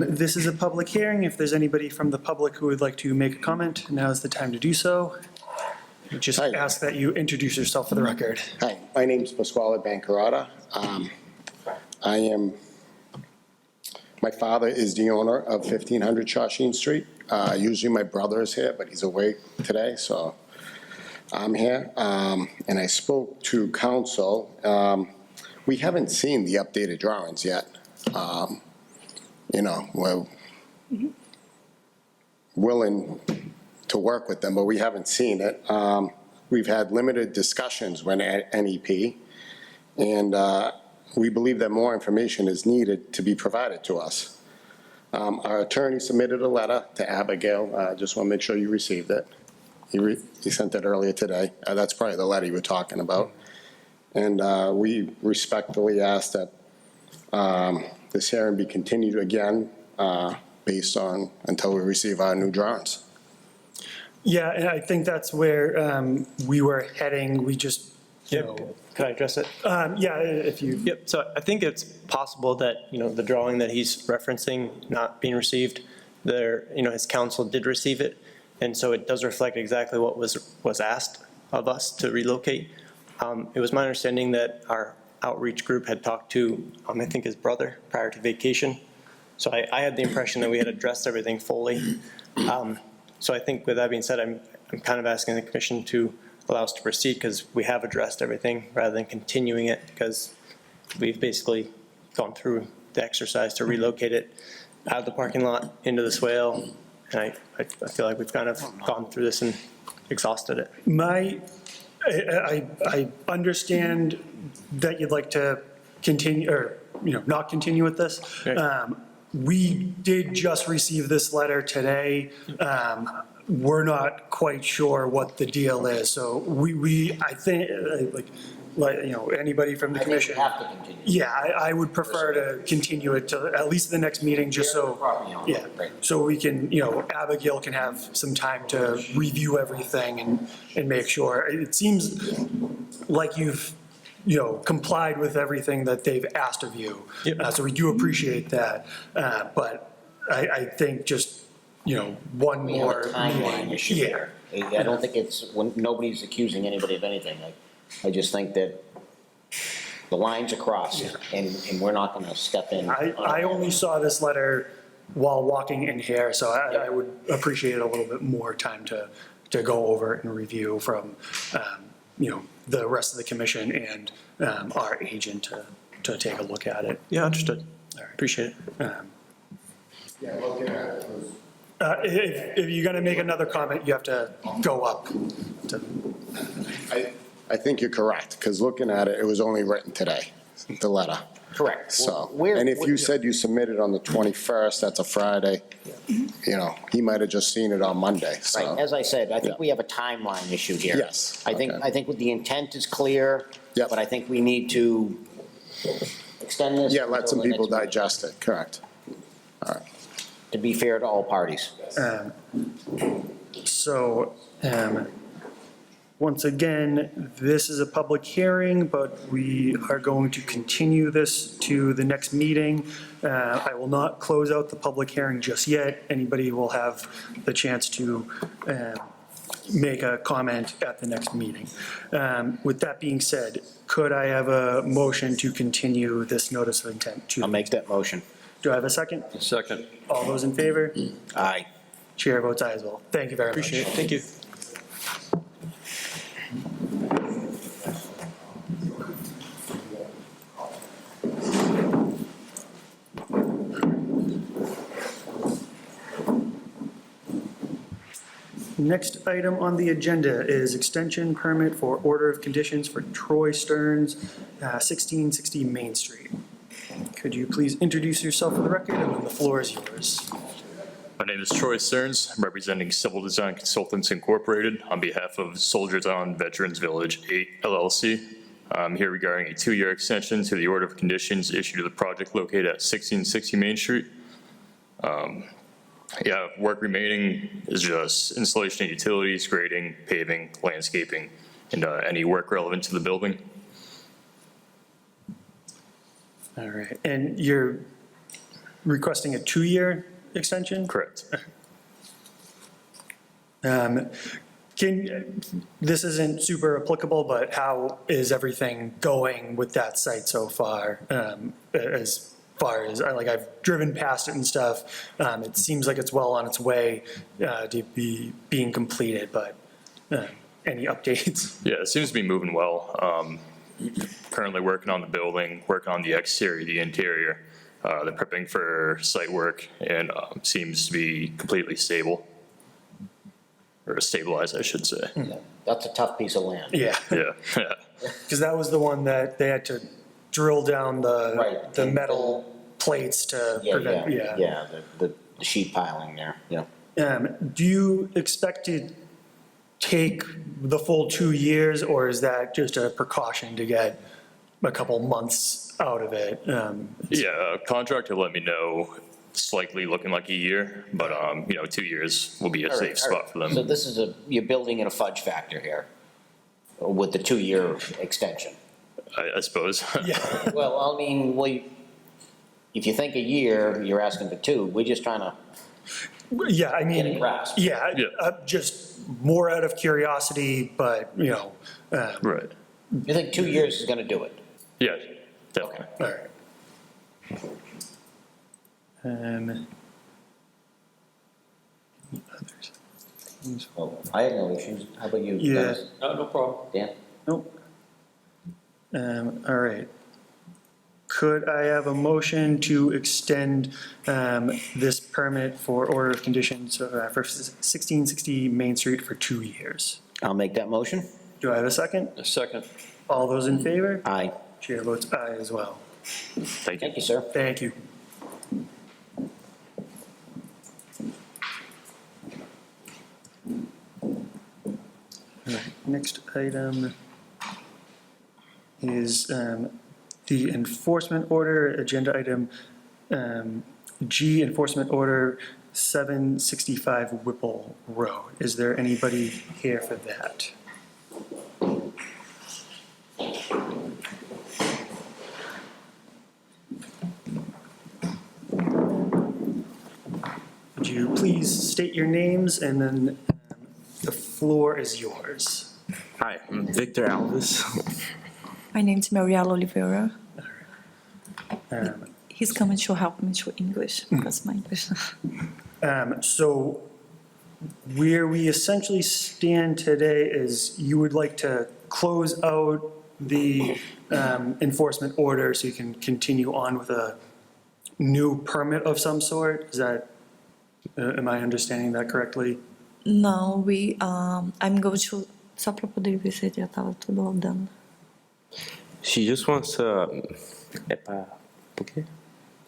This is a public hearing. If there's anybody from the public who would like to make a comment, now is the time to do so. Just Hi. ask that you introduce yourself for the record. Hi, my name's Pasquale Bancarata. My father is the owner of 1500 Shawshene Street. Usually my brother is here, but he's away today, so I'm here, and I spoke to council. We haven't seen the updated drawings yet. You know, we're willing to work with them, but we haven't seen it. We've had limited discussions when at NEP, and we believe that more information is needed to be provided to us. Our attorney submitted a letter to Abigail. Just want to make sure you received it. He sent it earlier today. That's probably the letter you were talking about. And we respectfully ask that this hearing be continued again based on, until we receive our new drawings. Yeah, and I think that's where we were heading. We just, you Yep. know, Can I address it? yeah, if you. Yep, so I think it's possible that, the drawing that he's referencing not being received, his council did receive it, and so it does reflect exactly what was asked of us to relocate. It was my understanding that our outreach group had talked to, I think, his brother prior to vacation. So I had the impression that we had addressed everything fully. So I think with that being said, I'm kind of asking the commission to allow us to proceed because we have addressed everything rather than continuing it, because we've basically gone through the exercise to relocate it out of the parking lot into the swale. And I feel like we've kind of gone through this and exhausted it. I understand that you'd like to continue, or, not continue with this. We did just receive this letter today. We're not quite sure what the deal is, so I think, anybody from the commission. have to continue. Yeah, I would prefer to continue it to at least the next meeting, just so, yeah, so we can, Abigail can have some time to review everything and make sure. It seems like you've, complied with everything that they've asked of you. Yep. So we do appreciate that, but I think just, one We have more. a timeline issue Yeah. here. I don't think nobody's accusing anybody of anything. I just think that the lines are crossed, and we're not going to step in. I only saw this letter while walking in here, so I would appreciate a little bit more time to go over it and review from, the rest of the commission and our agent to take a look at it. Yeah, understood. Appreciate it. If you're going to make another comment, you have to go up. I think you're correct, because looking at it, it was only written today, the letter. Correct. So, We're- and if you we're- said you submitted on the 21st, that's a Friday, he might have just seen it on Monday, so. Right, as I said, I think Yeah. we have a timeline issue here. Yes, I think okay. with the intent is clear. Yep. But I think we need to extend this. Yeah, let some until the people next meeting, digest it, correct. to be fair to all parties. So, once again, this is a public hearing, but we are going to continue this to the next meeting. I will not close out the public hearing just yet. Anybody will have the chance to make a comment at the next meeting. With that being said, could I have a motion to continue this notice of intent to? I'll make that motion. Do I have a second? Second. All those in favor? Aye. Chair votes aye as well. Thank you very much. Appreciate it. Thank you. Next item on the agenda is extension permit for order of conditions for Troy Stearns, 1660 Main Street. Could you please introduce yourself for the record, and then the floor is yours. My name is Troy Stearns. I'm representing Civil Design Consultants Incorporated on behalf of Soldiers on Veterans Village 8 LLC. I'm here regarding a 2-year extension to the order of conditions issued to the project located at 1660 Main Street. Work remaining is just installation of utilities, grading, paving, landscaping, and any work relevant to the building. All right, and you're requesting a 2-year extension? Correct. This isn't super applicable, but how is everything going with that site so far? As far as, I've driven past it and stuff, it seems like it's well on its way to be being completed, but any updates. Yeah, it seems to be moving well. Currently working on the building, working on the exterior, the interior. They're prepping for site work and seems to be completely stable. Or stabilized, I should say. That's a tough piece of land. Yeah, Yeah, yeah. because that was the one that they had to drill down Right. the metal plates to prevent, Yeah, the sheet piling there, yeah. Do you expect to take the full 2 years, or is that just a precaution to get a couple months out of it? Yeah, contractor let me know it's likely looking like a year, but, 2 years will be a safe spot for So them. this is you're building in a fudge factor here with the 2-year extension. I suppose. Yeah, Well, I mean, if you think a year, you're asking for 2, we're just trying to yeah, I get a mean, grasp. yeah, Yeah. just more out of curiosity, but, Right. You think 2 years is gonna do it? Yeah, definitely. all right. Any others? Well, I have no issues. How about you? Yeah. Dennis? No problem. Dan? Nope. All right. Could I have a motion to extend this permit for order of conditions for 1660 Main Street for 2 years? I'll make that motion. Do I have a second? A second. All those in favor? Aye. Chair votes aye as well. Thank you. Thank you, sir. Thank you. All right, next item is the enforcement order, agenda item G, enforcement order 765 Whipple Road. Is there anybody here for that? Would you please state your names, and then the floor is yours. Hi, I'm Victor Alves. My name is Mariela Oliveira. Um, He's coming to help me to English because my English. So where we essentially stand today is you would like to close out the enforcement order so you can continue on with a new permit of some sort? Is that, am I understanding that correctly? Não, I'm going to só para poder ver se já estava tudo andando. She just wants to. É pra. Por quê?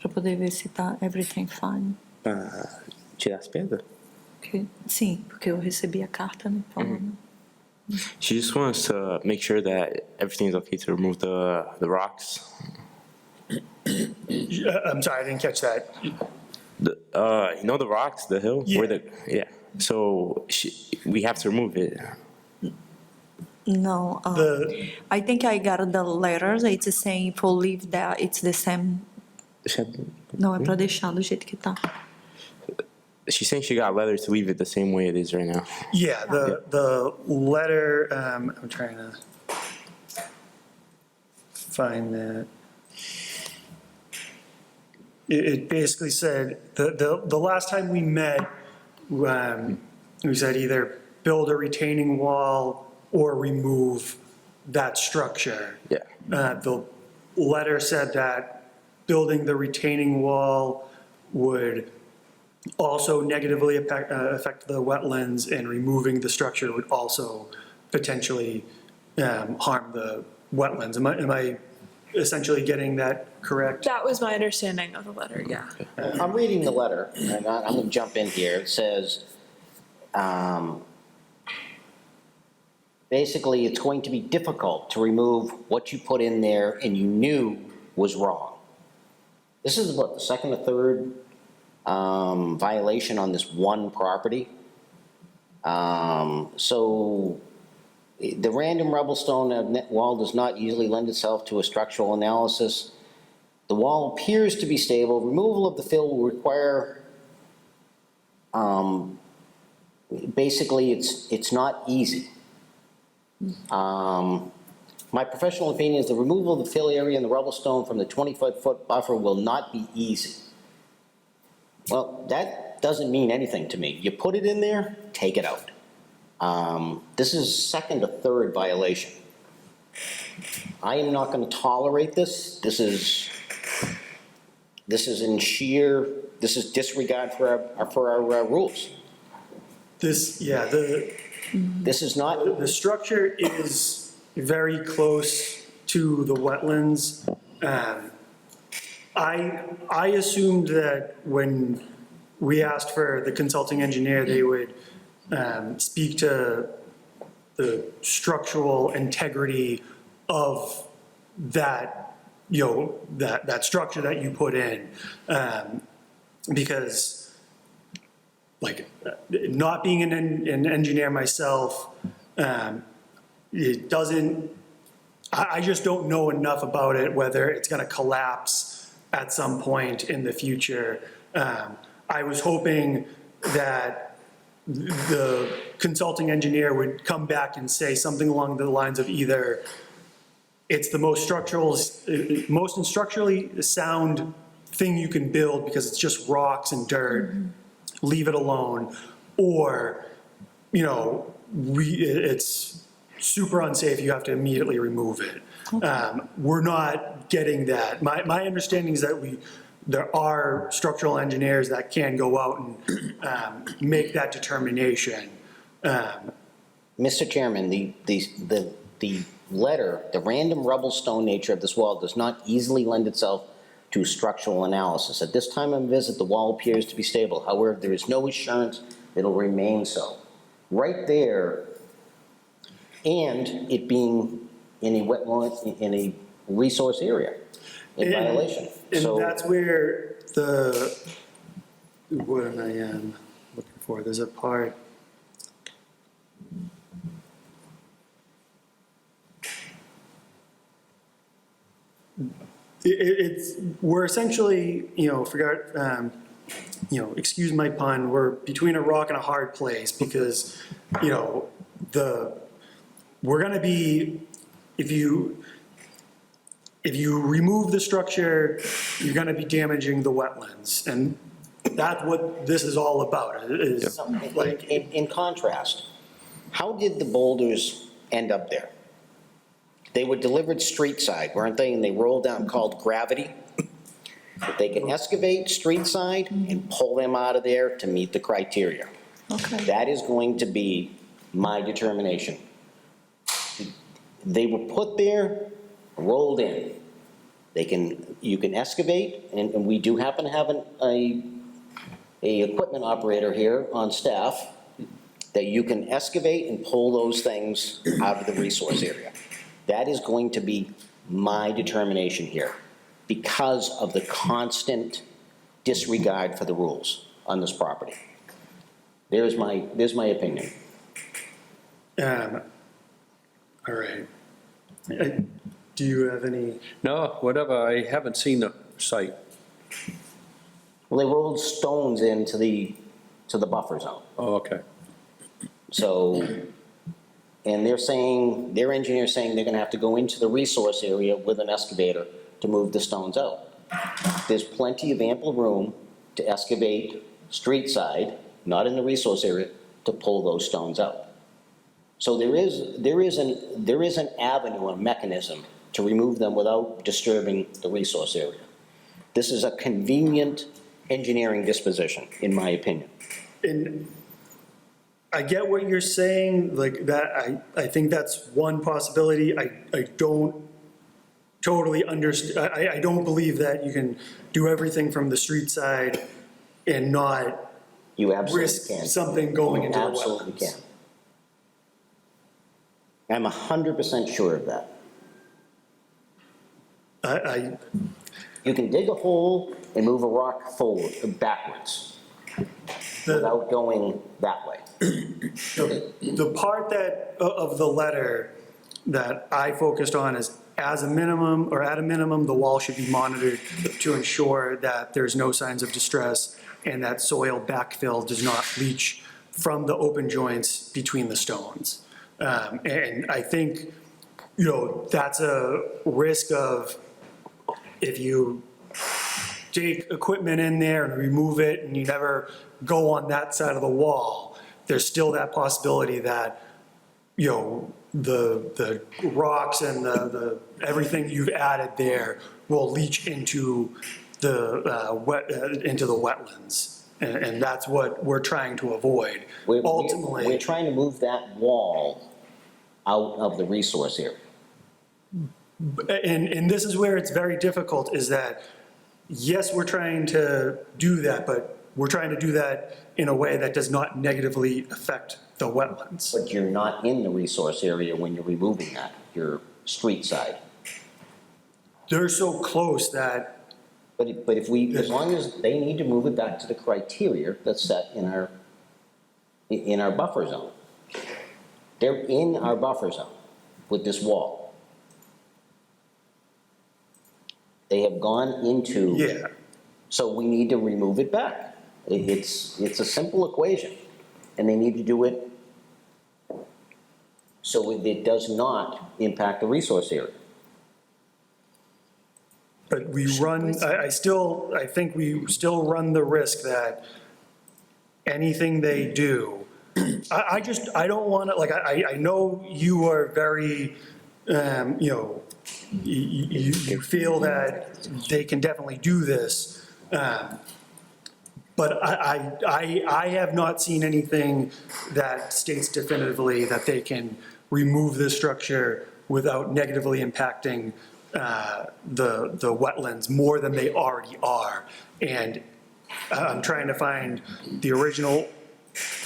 Para poder ver se tá everything fine. Pra tirar as pedras? Porque, sim, porque eu recebi a carta, né, falando. She just wants to make sure that everything's okay to remove the rocks. I'm sorry, I didn't catch that. You know the rocks, the hill? Yeah. Yeah. So we have to remove it. No, I think I got the letters, it's saying for leave that it's the same. Não, é para deixar do jeito que tá. She's saying she got a letter to leave it the same way it is right now. Yeah, the letter, I'm trying to find that. It basically said, the last time we met, we said either build a retaining wall or remove that structure. Yeah. The letter said that building the retaining wall would also negatively affect the wetlands, and removing the structure would also potentially harm the wetlands. Am I essentially getting that correct? That was my understanding of the letter, yeah. I'm reading the letter, and I'm going to jump in here. It says, basically, it's going to be difficult to remove what you put in there and you knew was wrong. This is what, the second or third violation on this one property? So the random rubble stone wall does not usually lend itself to a structural analysis. The wall appears to be stable. Removal of the fill will require, basically, it's not easy. My professional opinion is the removal of the fill area and the rubble stone from the 20-foot buffer will not be easy. Well, that doesn't mean anything to me. You put it in there, take it out. This is second or third violation. I am not going to tolerate this. This is disregard for our rules. This is not. The structure is very close to the wetlands. I assumed that when we asked for the consulting engineer, they would speak to the structural integrity of that, that structure that you put in. Because, not being an engineer myself, it doesn't, I just don't know enough about it, whether it's going to collapse at some point in the future. I was hoping that the consulting engineer would come back and say something along the lines of either it's the most structurally sound thing you can build because it's just rocks and dirt, leave it alone, or, it's super unsafe, you have to immediately remove it. We're not getting that. My understanding is that there are structural engineers that can go out and make that determination. Mr. Chairman, the letter, the random rubble stone nature of this wall does not easily lend itself to structural analysis. At this time of visit, the wall appears to be stable. However, there is no assurance it'll remain so. Right there, and it being in a wetland, in a resource area, in violation. And So that's where what am I looking for? There's a part. We're essentially, excuse my pun, we're between a rock and a hard place because, we're gonna be, if you remove the structure, you're gonna be damaging the wetlands. And that's what this is all about, is like. in contrast, how did the boulders end up there? They were delivered street side, weren't they? And they rolled down, called gravity. If they can excavate street side and pull them out of there to meet the criteria. Okay. That is going to be my determination. They were put there, rolled in. You can excavate, and we do happen to have a equipment operator here on staff, that you can excavate and pull those things out of the resource area. That is going to be my determination here, because of the constant disregard for the rules on this property. There's my opinion. All right. Do you have any? No, whatever, I haven't seen the site. Well, they rolled stones into the buffer zone. Oh, okay. So, and their engineer's saying they're gonna have to go into the resource area with an excavator to move the stones out. There's plenty of ample room to excavate street side, not in the resource area, to pull those stones out. So there is an avenue, a mechanism to remove them without disturbing the resource area. This is a convenient engineering disposition, in my opinion. And I get what you're saying, like that, I think that's one possibility. I don't totally understand, I don't believe that you can do everything from the street side and not You absolutely risk can. something going into the wetlands. Absolutely can. I'm 100% sure of that. You can dig a hole and move a rock forward, backwards, without going that way. The part of the letter that I focused on is at a minimum, the wall should be monitored to ensure that there's no signs of distress and that soil backfill does not leach from the open joints between the stones. And I think, that's a risk of if you take equipment in there and remove it and you never go on that side of the wall, there's still that possibility that, you know, the rocks and everything you've added there will leach into the wetlands. And that's what we're trying to avoid. Ultimately. We're trying to move that wall out of the resource area. And this is where it's very difficult, is that, yes, we're trying to do that, but we're trying to do that in a way that does not negatively affect the wetlands. But you're not in the resource area when you're removing that, you're street side. They're so close that, But if we, as long as they need to move it back to the criteria that's set in our buffer zone. They're in our buffer zone with this wall. They have gone into. yeah, So we need to remove it back. It's a simple equation, and they need to do it so it does not impact the resource area. but we run, I think we still run the risk that anything they do, I don't want to, like, I know you are very, you know, you feel that they can definitely do this, but I have not seen anything that states definitively that they can remove this structure without negatively impacting the wetlands more than they already are. And I'm trying to find the original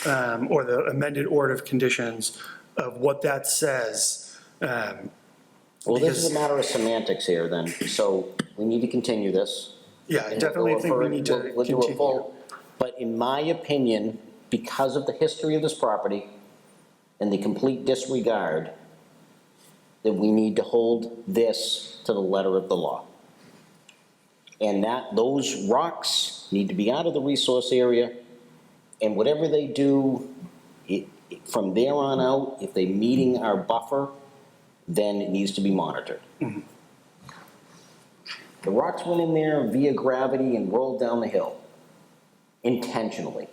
or the amended order of conditions of what that says. Well, this is a matter of semantics here then, so we need to continue this. Yeah, I definitely think we need to We'll do a continue. full, but in my opinion, because of the history of this property and the complete disregard, that we need to hold this to the letter of the law. And that, those rocks need to be out of the resource area, and whatever they do, from there on out, if they're meeting our buffer, then it needs to be monitored. Mm-hmm. The rocks went in there via gravity and rolled down the hill, intentionally.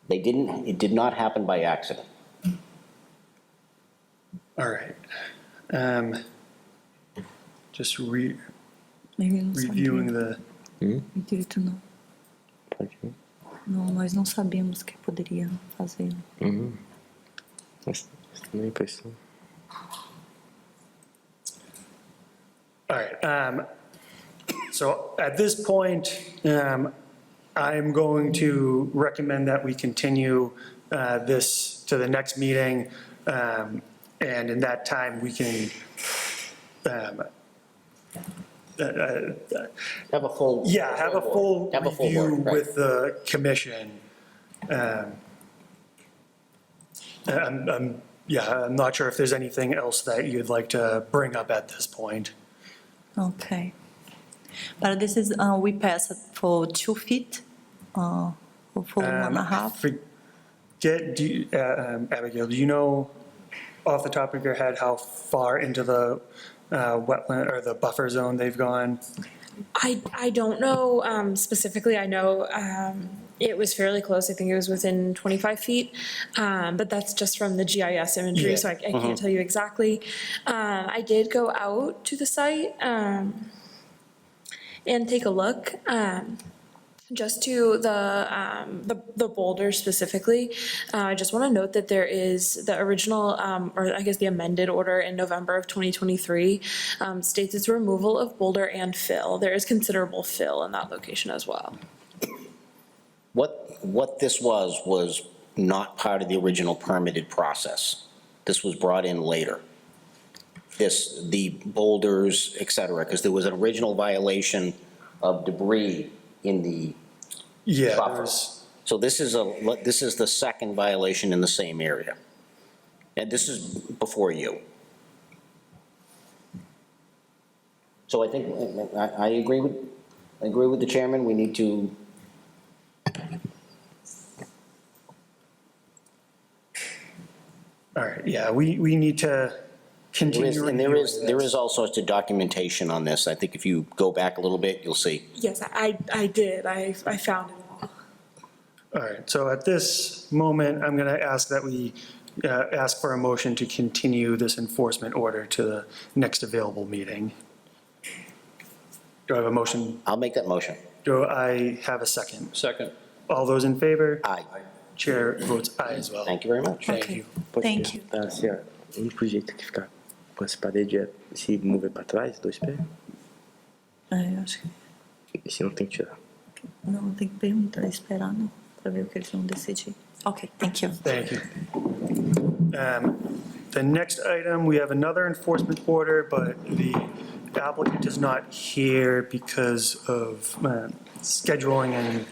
They didn't, it did not happen by accident. All right. Just Ele não reviewing sabia. the, O direito não. Não, nós não sabíamos que poderia fazer. all right. So at this point, I'm going to recommend that we continue this to the next meeting. And in that time, we can Have a full. have a full Have a full review board, right. with the commission. I'm not sure if there's anything else that you'd like to bring up at this point. Okay. But this is, we passed for 2 feet, or for 1.5. Forget, Abigail, do you know off the top of your head how far into the wetland or the buffer zone they've gone? I don't know specifically. I know it was fairly close. I think it was within 25 feet, but that's just from the GIS imagery, Yeah. so I can't tell you exactly. I did go out to the site and take a look. Just to the boulder specifically, I just want to note that there is the original, or I guess the amended order in November of 2023 states it's removal of boulder and fill. There is considerable fill in that location as well. What this was not part of the original permitted process. This was brought in later. The boulders, et cetera, because there was an original violation of debris in the buffer. So this is the second violation in the same area. And this is before you. So I think, I agree with the chairman, we need to. All right, yeah, we need to continue. And there is all sorts of documentation on this. I think if you go back a little bit, you'll see. Yes, I did. I found it all. All right, so at this moment, I'm going to ask that we ask for a motion to continue this enforcement order to the next available meeting. Do I have a motion? I'll make that motion. Do I have a second? Second. All those in favor? Aye. Chair votes aye as well. Thank you very much. Thank you. Thank you. Tá, assim, ó, o único jeito que ficar com essa parede é se mover para trás, 2 pés, Eu acho que e se não tem que tirar. não tem que perguntar, esperar, não, para ver o que eles vão decidir. Ok, thank you. Thank you. The next item, we have another enforcement order, but the applicant is not here because of scheduling and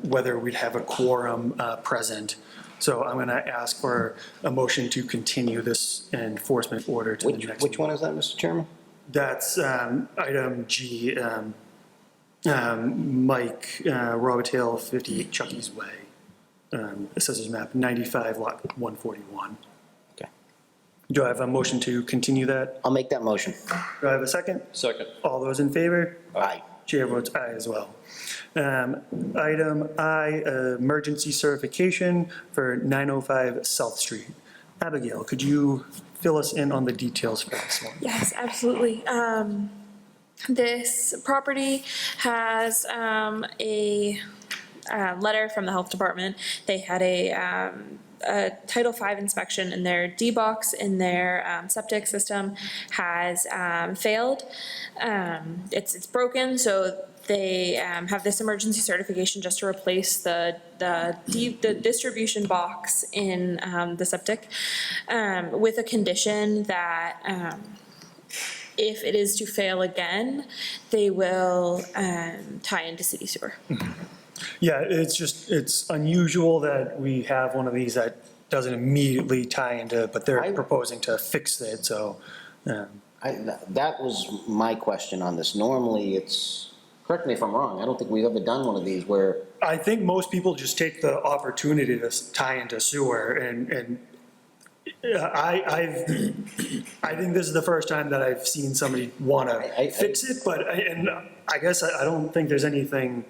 whether we'd have a quorum present. So I'm going to ask for a motion to continue this enforcement order to the next. Which one is that, Mr. Chairman? That's item G, Mike Robital, 58 Chucky's Way. Assessors map 95, lot 141. Okay. Do I have a motion to continue that? I'll make that motion. Do I have a second? Second. All those in favor? Aye. Chair votes aye as well. Item I, emergency certification for 905 South Street. Abigail, could you fill us in on the details for this one? Yes, absolutely. This property has a letter from the health department. They had a Title V inspection, and their D-box in their septic system has failed. It's broken, so they have this emergency certification just to replace the distribution box in the septic, with a condition that if it is to fail again, they will tie into city sewer. Yeah, it's unusual that we have one of these that doesn't immediately tie into, but they're proposing to fix it, so. That was my question on this. Normally, it's, correct me if I'm wrong, I don't think we've ever done one of these where. I think most people just take the opportunity to tie into sewer, and I think this is the first time that I've seen somebody want to fix it, but, and I guess I don't think there's anything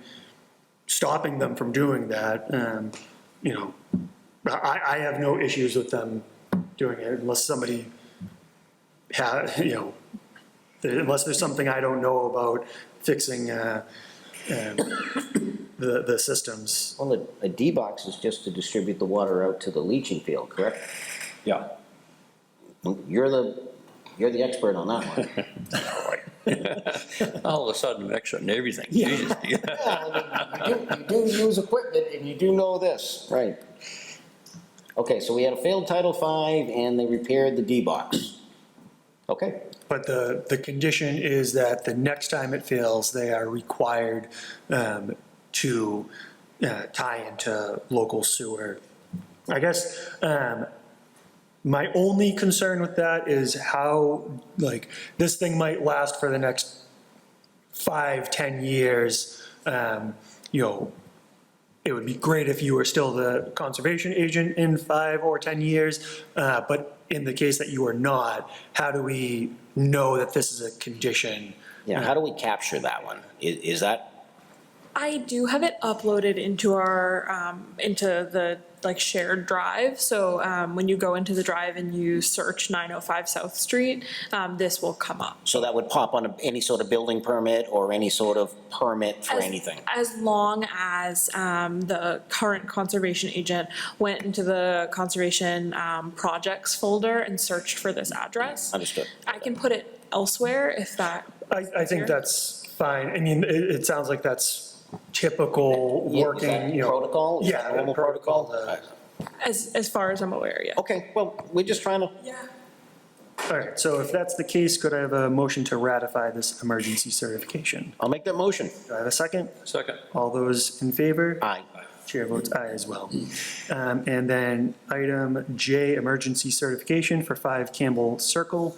stopping them from doing that. You know, I have no issues with them doing it unless somebody unless there's something I don't know about fixing the systems. Well, a D-box is just to distribute the water out to the leaching field, correct? Yeah. You're the expert on that one. All of a sudden, an expert in everything. Yeah. Jesus. You do use equipment and you do know this, right? Okay, so we had a failed Title V and they repaired the D-box. Okay. But the condition is that the next time it fails, they are required to tie into local sewer. I guess my only concern with that is how, like, this thing might last for the next 5-10 years. You know, it would be great if you were still the conservation agent in 5 or 10 years, but in the case that you are not, how do we know that this is a condition? Yeah, how do we capture that one? Is that? I do have it uploaded into our, into the shared drive. So when you go into the drive and you search 905 South Street, this will come up. So that would pop on any sort of building permit or any sort of permit for anything? As long as the current conservation agent went into the conservation projects folder and searched for this address. Understood. I can put it elsewhere if that. I think that's fine. I mean, it sounds like that's typical working, you know. Protocol? Is that Yeah, normal protocol. As far as I'm aware, yeah. Okay, well, we're just trying to. Yeah. All right, so if that's the case, could I have a motion to ratify this emergency certification? I'll make that motion. Do I have a second? Second. All those in favor? Aye. Chair votes aye as well. And then item J, emergency certification for 5 Campbell Circle.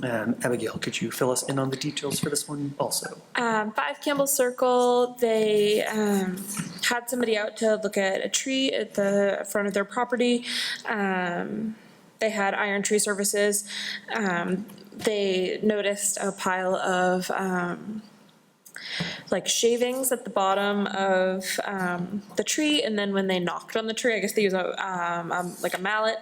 Abigail, could you fill us in on the details for this one also? 5 Campbell Circle, they had somebody out to look at a tree at the front of their property. They had Iron Tree Services. They noticed a pile of like shavings at the bottom of the tree, and then when they knocked on the tree, I guess they use like a mallet,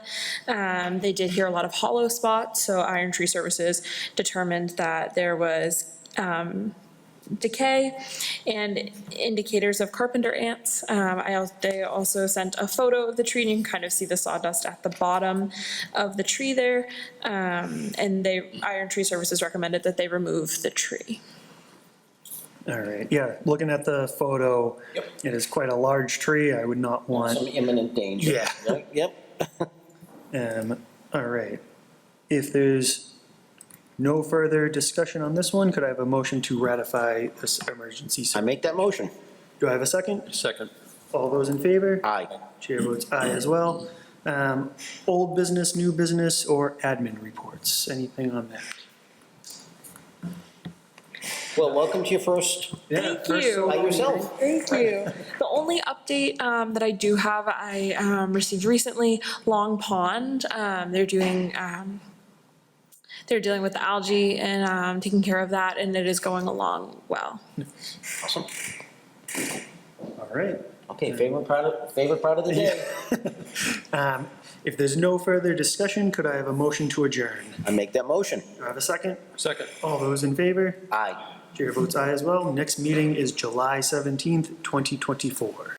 they did hear a lot of hollow spots, so Iron Tree Services determined that there was decay and indicators of carpenter ants. They also sent a photo of the tree, and you can kind of see the sawdust at the bottom of the tree there. And Iron Tree Services recommended that they remove the tree. All right, yeah, looking at the photo, it is quite a large tree. I would not want. Some imminent danger. Yeah. Right? Yep. All right. If there's no further discussion on this one, could I have a motion to ratify this emergency? I make that motion. Do I have a second? Second. All those in favor? Aye. Chair votes aye as well. Old business, new business, or admin reports? Anything on that? Well, welcome to your first. Thank you. By yourself. Thank you. The only update that I do have, I received recently, Long Pond, they're dealing with algae and taking care of that, and it is going along well. Awesome. All right. Okay, favorite part of the day. If there's no further discussion, could I have a motion to adjourn? I make that motion. Do I have a second? Second. All those in favor? Aye. Chair votes aye as well. Next meeting is July 17th, 2024.